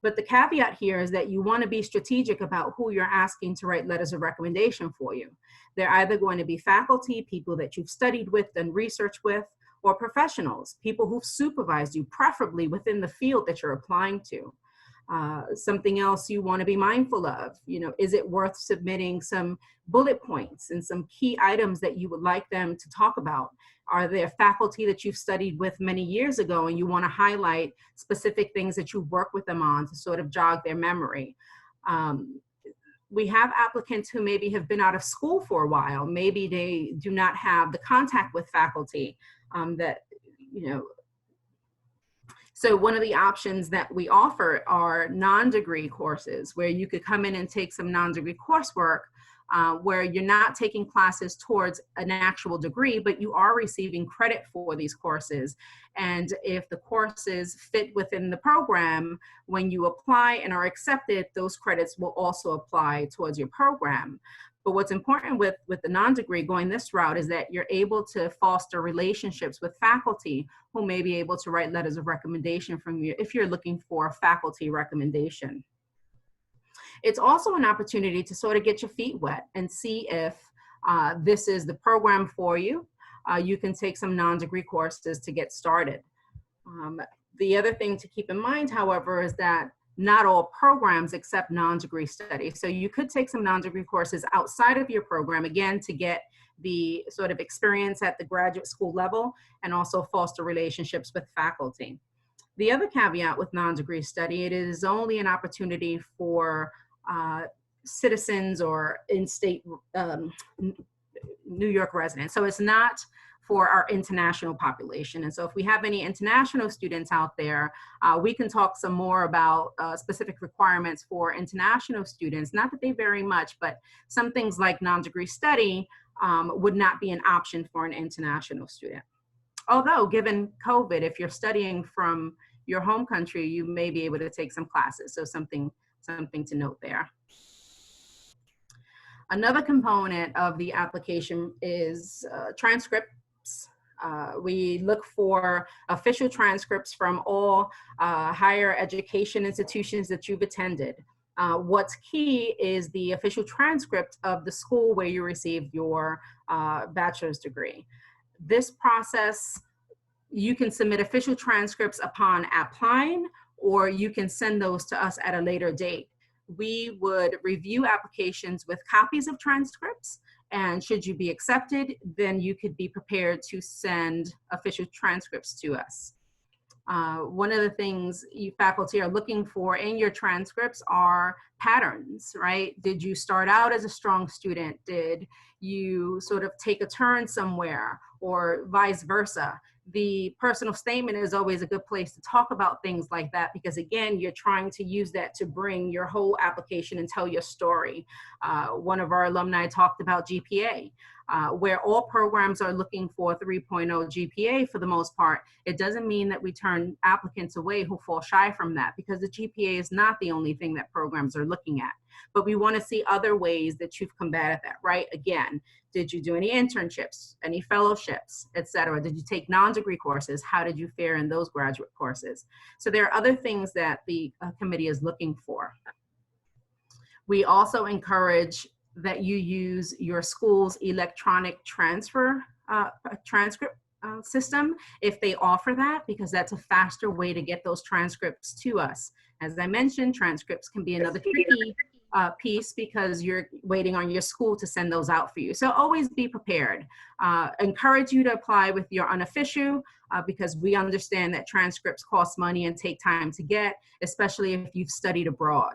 But the caveat here is that you want to be strategic about who you're asking to write letters of recommendation for you. They're either going to be faculty, people that you've studied with, done research with, or professionals, people who've supervised you, preferably within the field that you're applying to. Something else you want to be mindful of, is it worth submitting some bullet points and some key items that you would like them to talk about? Are there faculty that you've studied with many years ago and you want to highlight specific things that you work with them on to sort of jog their memory? We have applicants who maybe have been out of school for a while. Maybe they do not have the contact with faculty So one of the options that we offer are non-degree courses where you could come in and take some non-degree coursework where you're not taking classes towards an actual degree, but you are receiving credit for these courses. And if the courses fit within the program, when you apply and are accepted, those credits will also apply towards your program. But what's important with the non-degree going this route is that you're able to foster relationships with faculty who may be able to write letters of recommendation from you if you're looking for a faculty recommendation. It's also an opportunity to sort of get your feet wet and see if this is the program for you. You can take some non-degree courses to get started. The other thing to keep in mind, however, is that not all programs accept non-degree studies. So you could take some non-degree courses outside of your program, again, to get the sort of experience at the graduate school level and also foster relationships with faculty. The other caveat with non-degree study, it is only an opportunity for citizens or in-state New York residents. So it's not for our international population. And so if we have any international students out there, we can talk some more about specific requirements for international students. Not that they vary much, but some things like non-degree study would not be an option for an international student. Although given COVID, if you're studying from your home country, you may be able to take some classes. So something to note there. Another component of the application is transcripts. We look for official transcripts from all higher education institutions that you've attended. What's key is the official transcript of the school where you received your bachelor's degree. This process, you can submit official transcripts upon applying, or you can send those to us at a later date. We would review applications with copies of transcripts, and should you be accepted, then you could be prepared to send official transcripts to us. One of the things you faculty are looking for in your transcripts are patterns, right? Did you start out as a strong student? Did you sort of take a turn somewhere, or vice versa? The personal statement is always a good place to talk about things like that, because again, you're trying to use that to bring your whole application and tell your story. One of our alumni talked about GPA. Where all programs are looking for 3.0 GPA for the most part, it doesn't mean that we turn applicants away who fall shy from that, because the GPA is not the only thing that programs are looking at. But we want to see other ways that you've combated that, right? Again, did you do any internships, any fellowships, et cetera? Did you take non-degree courses? How did you fare in those graduate courses? So there are other things that the committee is looking for. We also encourage that you use your school's electronic transcript system if they offer that, because that's a faster way to get those transcripts to us. As I mentioned, transcripts can be another tricky piece because you're waiting on your school to send those out for you. So always be prepared. Encourage you to apply with your unofficial because we understand that transcripts cost money and take time to get, especially if you've studied abroad.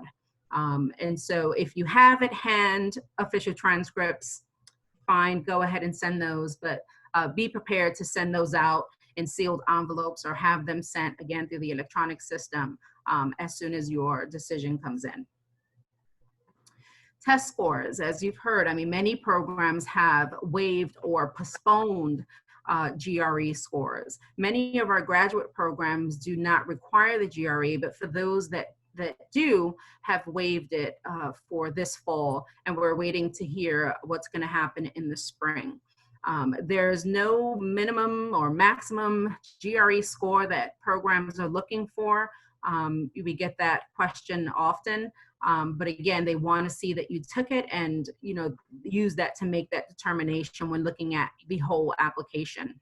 And so if you have at hand official transcripts, fine, go ahead and send those, but be prepared to send those out in sealed envelopes or have them sent again through the electronic system as soon as your decision comes in. Test scores, as you've heard, I mean, many programs have waived or postponed GRE scores. Many of our graduate programs do not require the GRE, but for those that that do have waived it for this fall, and we're waiting to hear what's going to happen in the spring. There's no minimum or maximum GRE score that programs are looking for. We get that question often, but again, they want to see that you took it and, you know, use that to make that determination when looking at the whole application.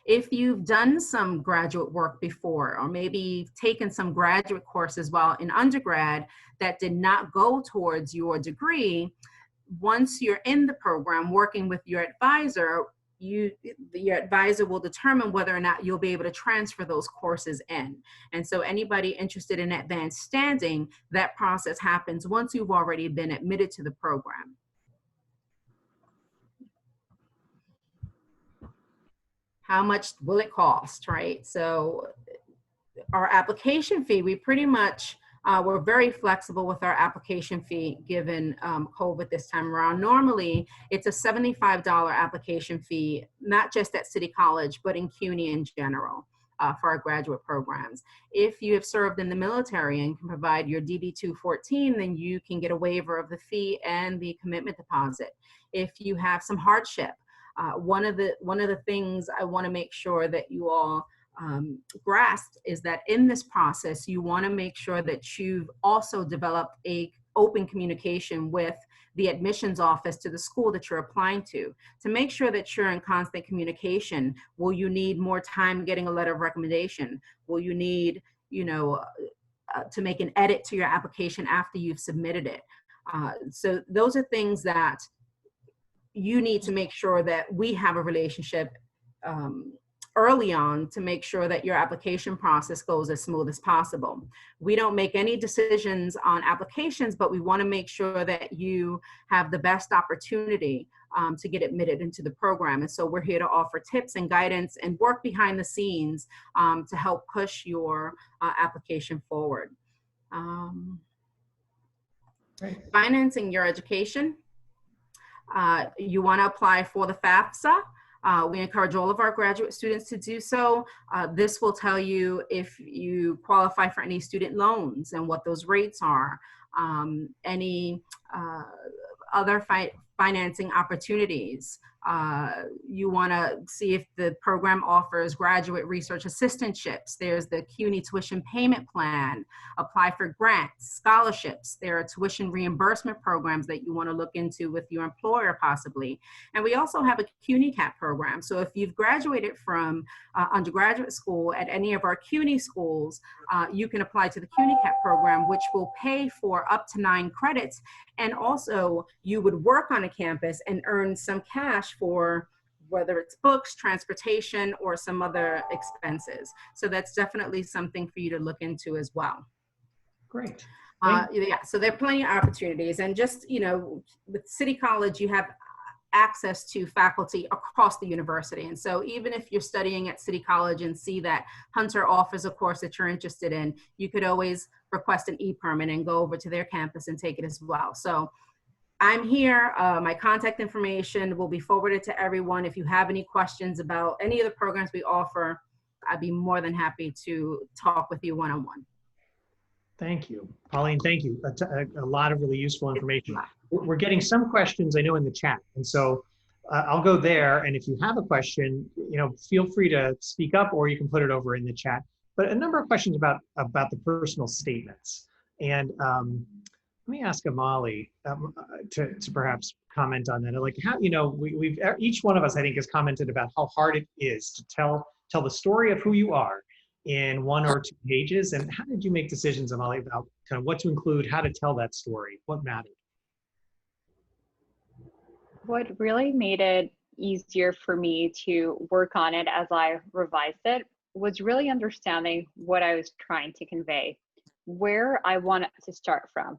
If you've done some graduate work before, or maybe taken some graduate courses while in undergrad that did not go towards your degree, once you're in the program working with your advisor, your advisor will determine whether or not you'll be able to transfer those courses in. And so anybody interested in advanced standing, that process happens once you've already been admitted to the program. How much will it cost, right? So our application fee, we pretty much, we're very flexible with our application fee given COVID this time around. Normally, it's a $75 application fee, not just at City College, but in CUNY in general for our graduate programs. If you have served in the military and can provide your DD-214, then you can get a waiver of the fee and the commitment deposit. If you have some hardship, one of the things I want to make sure that you all grasp is that in this process, you want to make sure that you've also developed a open communication with the admissions office to the school that you're applying to make sure that you're in constant communication. Will you need more time getting a letter of recommendation? Will you need, you know, to make an edit to your application after you've submitted it? So those are things that you need to make sure that we have a relationship early on to make sure that your application process goes as smooth as possible. We don't make any decisions on applications, but we want to make sure that you have the best opportunity to get admitted into the program. And so we're here to offer tips and guidance and work behind the scenes to help push your application forward. Financing your education. You want to apply for the FAFSA. We encourage all of our graduate students to do so. This will tell you if you qualify for any student loans and what those rates are, any other financing opportunities. You want to see if the program offers graduate research assistantships. There's the CUNY tuition payment plan. Apply for grants, scholarships. There are tuition reimbursement programs that you want to look into with your employer possibly. And we also have a CUNY CAP program. So if you've graduated from undergraduate school at any of our CUNY schools, you can apply to the CUNY CAP program, which will pay for up to 9 credits. And also you would work on a campus and earn some cash for whether it's books, transportation, or some other expenses. So that's definitely something for you to look into as well. Great. Yeah, so there are plenty of opportunities. And just, you know, with City College, you have access to faculty across the university. And so even if you're studying at City College and see that Hunter offers a course that you're interested in, you could always request an e-permit and go over to their campus and take it as well. So I'm here. My contact information will be forwarded to everyone. If you have any questions about any of the programs we offer, I'd be more than happy to talk with you one-on-one. Thank you. Pauline, thank you. A lot of really useful information. We're getting some questions, I know, in the chat. And so I'll go there. And if you have a question, you know, feel free to speak up or you can put it over in the chat. But a number of questions about the personal statements. And let me ask Amali to perhaps comment on that. Like how, you know, we've each one of us, I think, has commented about how hard it is to tell the story of who you are in 1 or 2 pages. And how did you make decisions, Amali, about kind of what to include, how to tell that story, what mattered? What really made it easier for me to work on it as I revised it was really understanding what I was trying to convey, where I wanted to start from.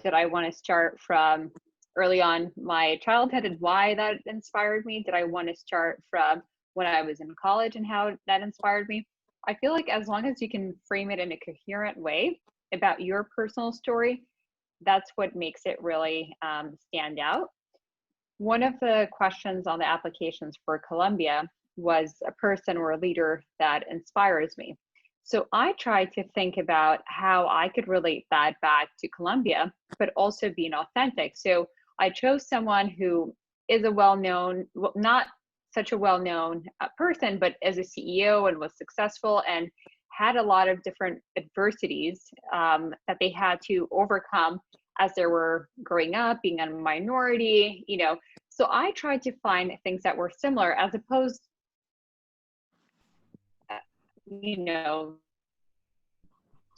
Did I want to start from early on my childhood and why that inspired me? Did I want to start from when I was in college and how that inspired me? I feel like as long as you can frame it in a coherent way about your personal story, that's what makes it really stand out. One of the questions on the applications for Columbia was a person or a leader that inspires me. So I tried to think about how I could relate that back to Columbia, but also being authentic. So I chose someone who is a well-known, well, not such a well-known person, but as a CEO and was successful and had a lot of different adversities that they had to overcome as they were growing up, being a minority, you know. So I tried to find things that were similar as opposed, you know,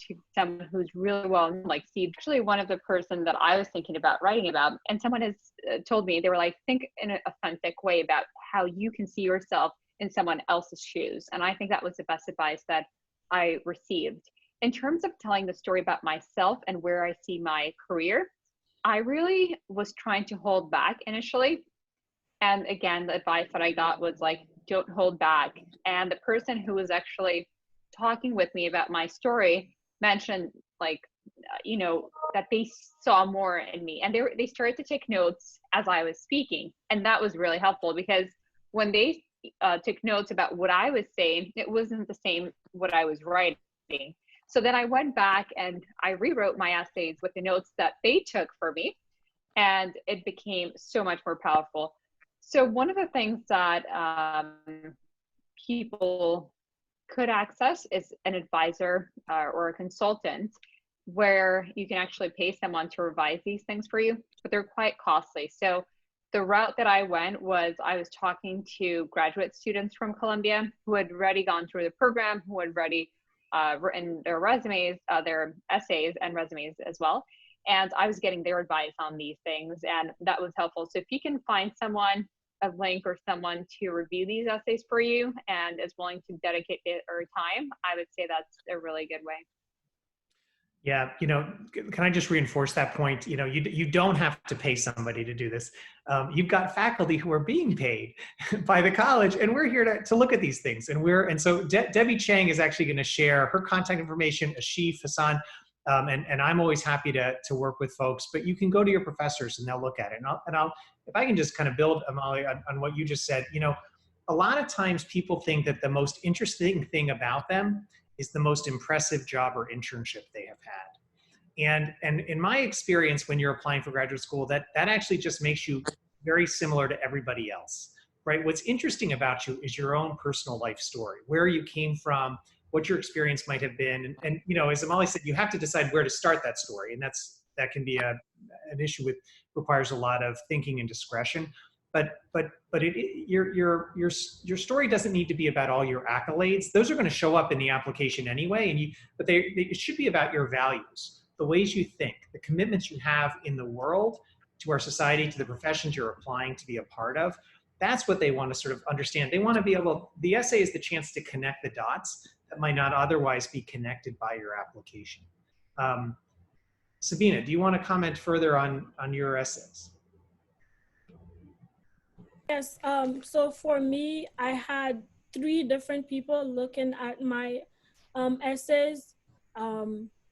to someone who's really well known, like Steve. Actually, one of the person that I was thinking about writing about, and someone has told me, they were like, think in an authentic way about how you can see yourself in someone else's shoes. And I think that was the best advice that I received. In terms of telling the story about myself and where I see my career, I really was trying to hold back initially. And again, the advice that I got was like, don't hold back. And the person who was actually talking with me about my story mentioned, like, you know, that they saw more in me, and they started to take notes as I was speaking. And that was really helpful, because when they took notes about what I was saying, it wasn't the same what I was writing. So then I went back and I rewrote my essays with the notes that they took for me, and it became so much more powerful. So one of the things that people could access is an advisor or a consultant, where you can actually pay someone to revise these things for you, but they're quite costly. So the route that I went was I was talking to graduate students from Columbia who had already gone through the program, who had already written their resumes, their essays and resumes as well. And I was getting their advice on these things, and that was helpful. So if you can find someone, a link or someone to review these essays for you and is willing to dedicate their time, I would say that's a really good way. Yeah, you know, can I just reinforce that point? You know, you don't have to pay somebody to do this. You've got faculty who are being paid by the college, and we're here to look at these things. And so Debbie Chang is actually going to share her contact information, Ashif, Hassan, and I'm always happy to work with folks. But you can go to your professors and they'll look at it. And I'll if I can just kind of build, Amalie, on what you just said. You know, a lot of times people think that the most interesting thing about them is the most impressive job or internship they have had. And in my experience, when you're applying for graduate school, that actually just makes you very similar to everybody else, right? What's interesting about you is your own personal life story, where you came from, what your experience might have been. And you know, as Amalie said, you have to decide where to start that story. And that can be an issue with, requires a lot of thinking and discretion. But your story doesn't need to be about all your accolades. Those are going to show up in the application anyway. But it should be about your values, the ways you think, the commitments you have in the world, to our society, to the professions you're applying to be a part of. That's what they want to sort of understand. They want to be able, the essay is the chance to connect the dots that might not otherwise be connected by your application. Sabina, do you want to comment further on your essays? Yes, so for me, I had 3 different people looking at my essays.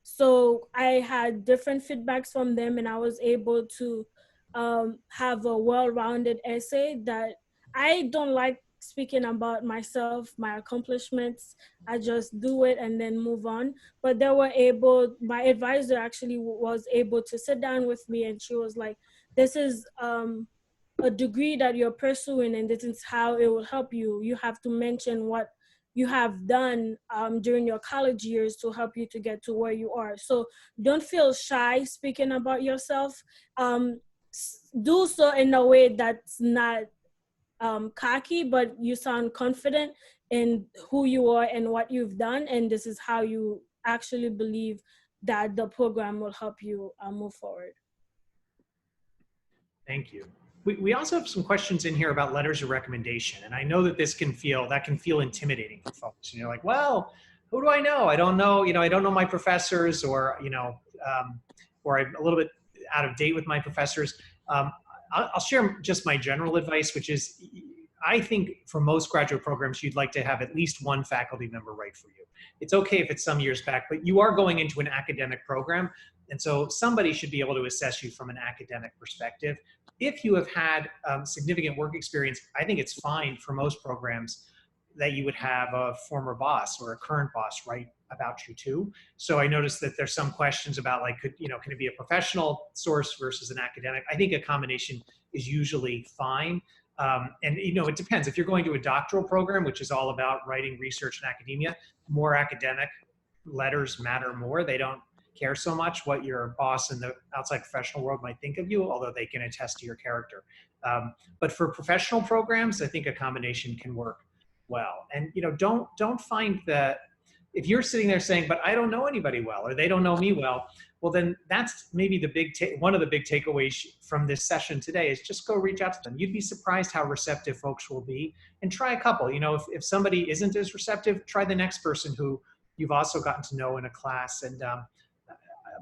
So I had different feedbacks from them, and I was able to have a well-rounded essay. That I don't like speaking about myself, my accomplishments. I just do it and then move on. But they were able, my advisor actually was able to sit down with me, and she was like, this is a degree that you're pursuing, and this is how it will help you. You have to mention what you have done during your college years to help you to get to where you are. So don't feel shy speaking about yourself. Do so in a way that's not cocky, but you sound confident in who you are and what you've done, and this is how you actually believe that the program will help you move forward. Thank you. We also have some questions in here about letters of recommendation. And I know that that can feel intimidating for folks. And you're like, well, who do I know? I don't know, I don't know my professors, or, or I'm a little bit out of date with my professors. I'll share just my general advice, which is, I think for most graduate programs, you'd like to have at least one faculty member write for you. It's okay if it's some years back, but you are going into an academic program. And so somebody should be able to assess you from an academic perspective. If you have had significant work experience, I think it's fine for most programs that you would have a former boss or a current boss write about you too. So I noticed that there's some questions about like, can it be a professional source versus an academic? I think a combination is usually fine. And it depends. If you're going to a doctoral program, which is all about writing research and academia, more academic letters matter more. They don't care so much what your boss in the outside professional world might think of you, although they can attest to your character. But for professional programs, I think a combination can work well. And don't find that if you're sitting there saying, but I don't know anybody well, or they don't know me well, well, then that's maybe one of the big takeaways from this session today is just go reach out to them. You'd be surprised how receptive folks will be, and try a couple. If somebody isn't as receptive, try the next person who you've also gotten to know in a class. And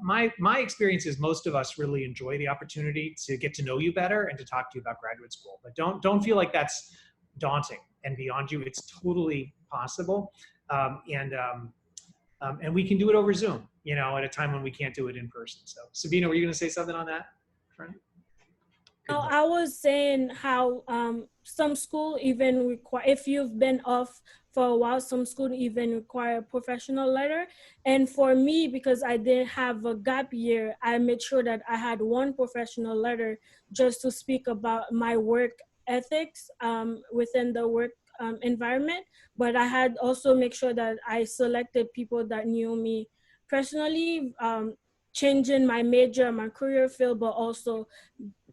my experience is most of us really enjoy the opportunity to get to know you better and to talk to you about graduate school. But don't feel like that's daunting and beyond you. It's totally possible. And we can do it over Zoom, at a time when we can't do it in person. So Sabina, were you going to say something on that? No, I was saying how some school even require, if you've been off for a while, some school even require a professional letter. And for me, because I didn't have a gap year, I made sure that I had one professional letter just to speak about my work ethics within the work environment. But I had also make sure that I selected people that knew me personally, changing my major, my career field, but also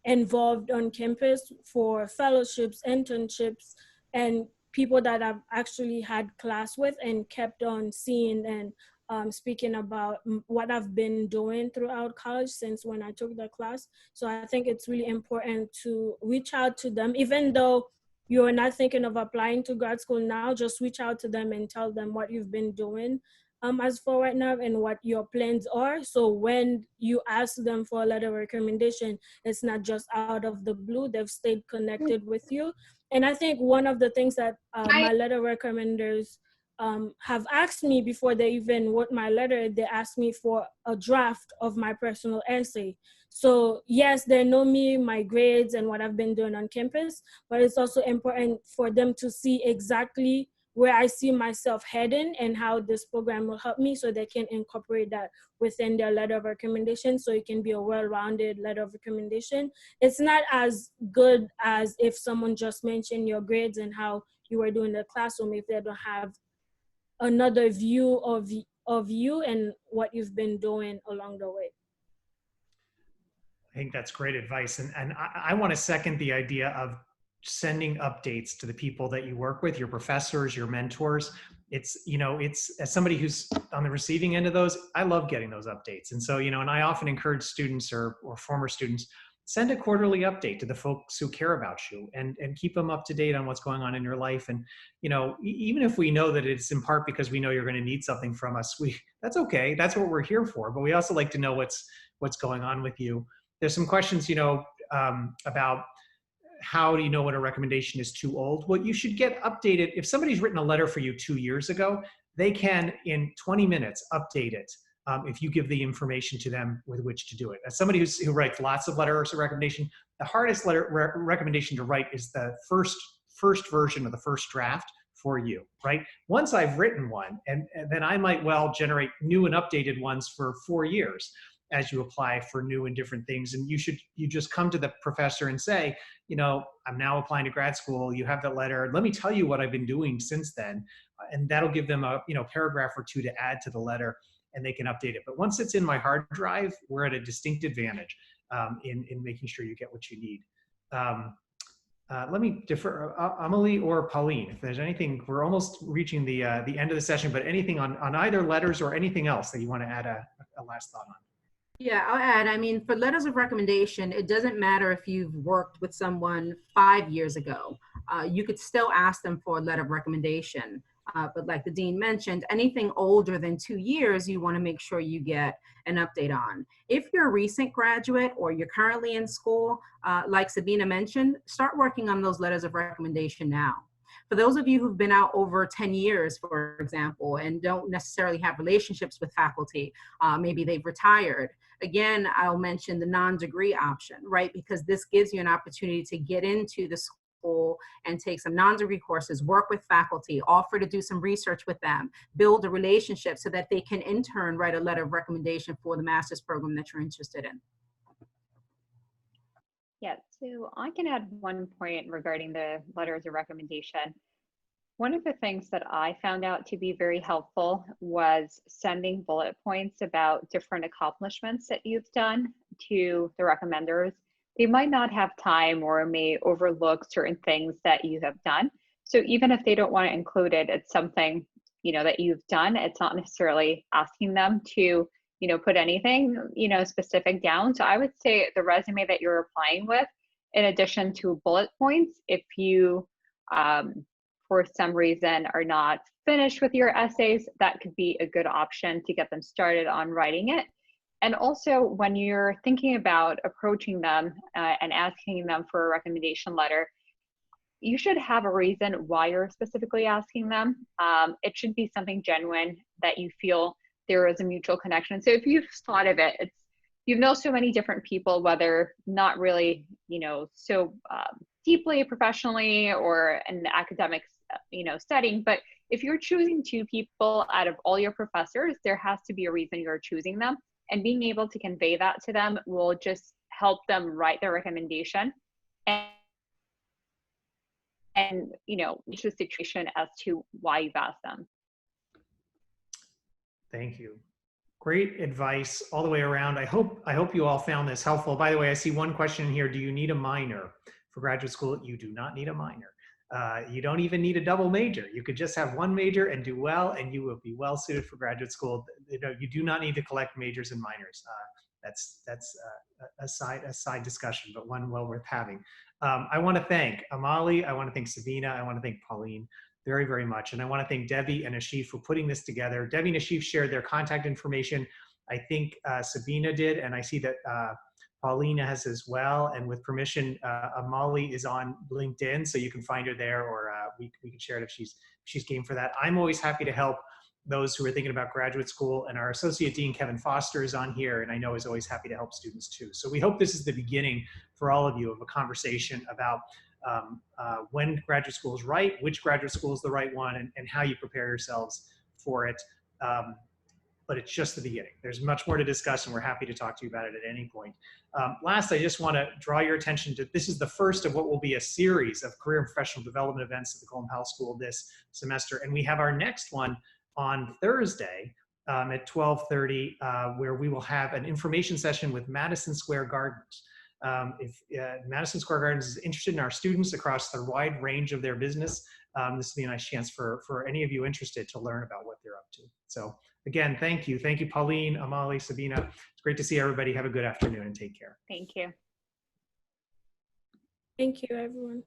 involved on campus for fellowships, internships, and people that I've actually had class with and kept on seeing and speaking about what I've been doing throughout college since when I took the class. So I think it's really important to reach out to them, even though you're not thinking of applying to grad school now, just reach out to them and tell them what you've been doing as for right now and what your plans are. So when you ask them for a letter of recommendation, it's not just out of the blue, they've stayed connected with you. And I think one of the things that my letter recommenders have asked me before they even wrote my letter, they asked me for a draft of my personal essay. So yes, they know me, my grades and what I've been doing on campus, but it's also important for them to see exactly where I see myself heading and how this program will help me, so they can incorporate that within their letter of recommendation, so it can be a well-rounded letter of recommendation. It's not as good as if someone just mentioned your grades and how you were doing in the classroom if they don't have another view of you and what you've been doing along the way. I think that's great advice. And I want to second the idea of sending updates to the people that you work with, your professors, your mentors. It's as somebody who's on the receiving end of those, I love getting those updates. And so, and I often encourage students or former students, send a quarterly update to the folks who care about you and keep them up to date on what's going on in your life. And, even if we know that it's in part because we know you're going to need something from us, that's okay. That's what we're here for. But we also like to know what's going on with you. There's some questions, about how do you know when a recommendation is too old? Well, you should get updated. If somebody's written a letter for you 2 years ago, they can, in 20 minutes, update it if you give the information to them with which to do it. As somebody who writes lots of letters of recommendation, the hardest recommendation to write is the first version of the first draft for you, right? Once I've written one, and then I might well generate new and updated ones for 4 years as you apply for new and different things. And you just come to the professor and say, I'm now applying to grad school. You have that letter. Let me tell you what I've been doing since then. And that'll give them a paragraph or two to add to the letter, and they can update it. But once it's in my hard drive, we're at a distinct advantage in making sure you get what you need. Let me defer, Amelie or Pauline, if there's anything. We're almost reaching the end of the session, but anything on either letters or anything else that you want to add a last thought on? Yeah, I'll add, for letters of recommendation, it doesn't matter if you've worked with someone 5 years ago. You could still ask them for a letter of recommendation. But like the dean mentioned, anything older than 2 years, you want to make sure you get an update on. If you're a recent graduate or you're currently in school, like Sabina mentioned, start working on those letters of recommendation now. For those of you who've been out over 10 years, for example, and don't necessarily have relationships with faculty, maybe they've retired. Again, I'll mention the non-degree option, right? Because this gives you an opportunity to get into the school and take some non-degree courses, work with faculty, offer to do some research with them, build a relationship so that they can in turn write a letter of recommendation for the master's program that you're interested in. Yeah, so I can add one point regarding the letters of recommendation. One of the things that I found out to be very helpful was sending bullet points about different accomplishments that you've done to the recommenders. They might not have time or may overlook certain things that you have done. So even if they don't want to include it, it's something, you know, that you've done. It's not necessarily asking them to, you know, put anything, you know, specific down. So I would say the resume that you're applying with, in addition to bullet points, if you, for some reason are not finished with your essays, that could be a good option to get them started on writing it. And also when you're thinking about approaching them and asking them for a recommendation letter, you should have a reason why you're specifically asking them. It should be something genuine that you feel there is a mutual connection. So if you've thought of it, it's, you know so many different people, whether not really, you know, so deeply professionally or in the academic, you know, setting, but if you're choosing two people out of all your professors, there has to be a reason you're choosing them, and being able to convey that to them will just help them write their recommendation and you know, reach the situation as to why you've asked them. Thank you. Great advice all the way around. I hope you all found this helpful. By the way, I see one question here. Do you need a minor for graduate school? You do not need a minor. You don't even need a double major. You could just have one major and do well, and you will be well suited for graduate school. You know, you do not need to collect majors and minors. That's a side discussion, but one well worth having. I want to thank Amali. I want to thank Sabina. I want to thank Pauline very, very much. And I want to thank Debbie and Ashif for putting this together. Debbie and Ashif shared their contact information. I think Sabina did, and I see that Paulina has as well. And with permission, Amali is on LinkedIn, so you can find her there, or we can share it if she's game for that. I'm always happy to help those who are thinking about graduate school, and our Associate Dean, Kevin Foster, is on here, and I know is always happy to help students too. So we hope this is the beginning for all of you of a conversation about when graduate school is right, which graduate school is the right one, and how you prepare yourselves for it. But it's just the beginning. There's much more to discuss, and we're happy to talk to you about it at any point. Last, I just want to draw your attention to, this is the first of what will be a series of career and professional development events at the Colin-Powell School this semester, and we have our next one on Thursday at 12:30, where we will have an information session with Madison Square Gardeners. If Madison Square Gardens is interested in our students across the wide range of their business, this will be a nice chance for any of you interested to learn about what they're up to. So again, thank you. Thank you, Pauline, Amali, Sabina. It's great to see everybody. Have a good afternoon and take care. Thank you. Thank you, everyone.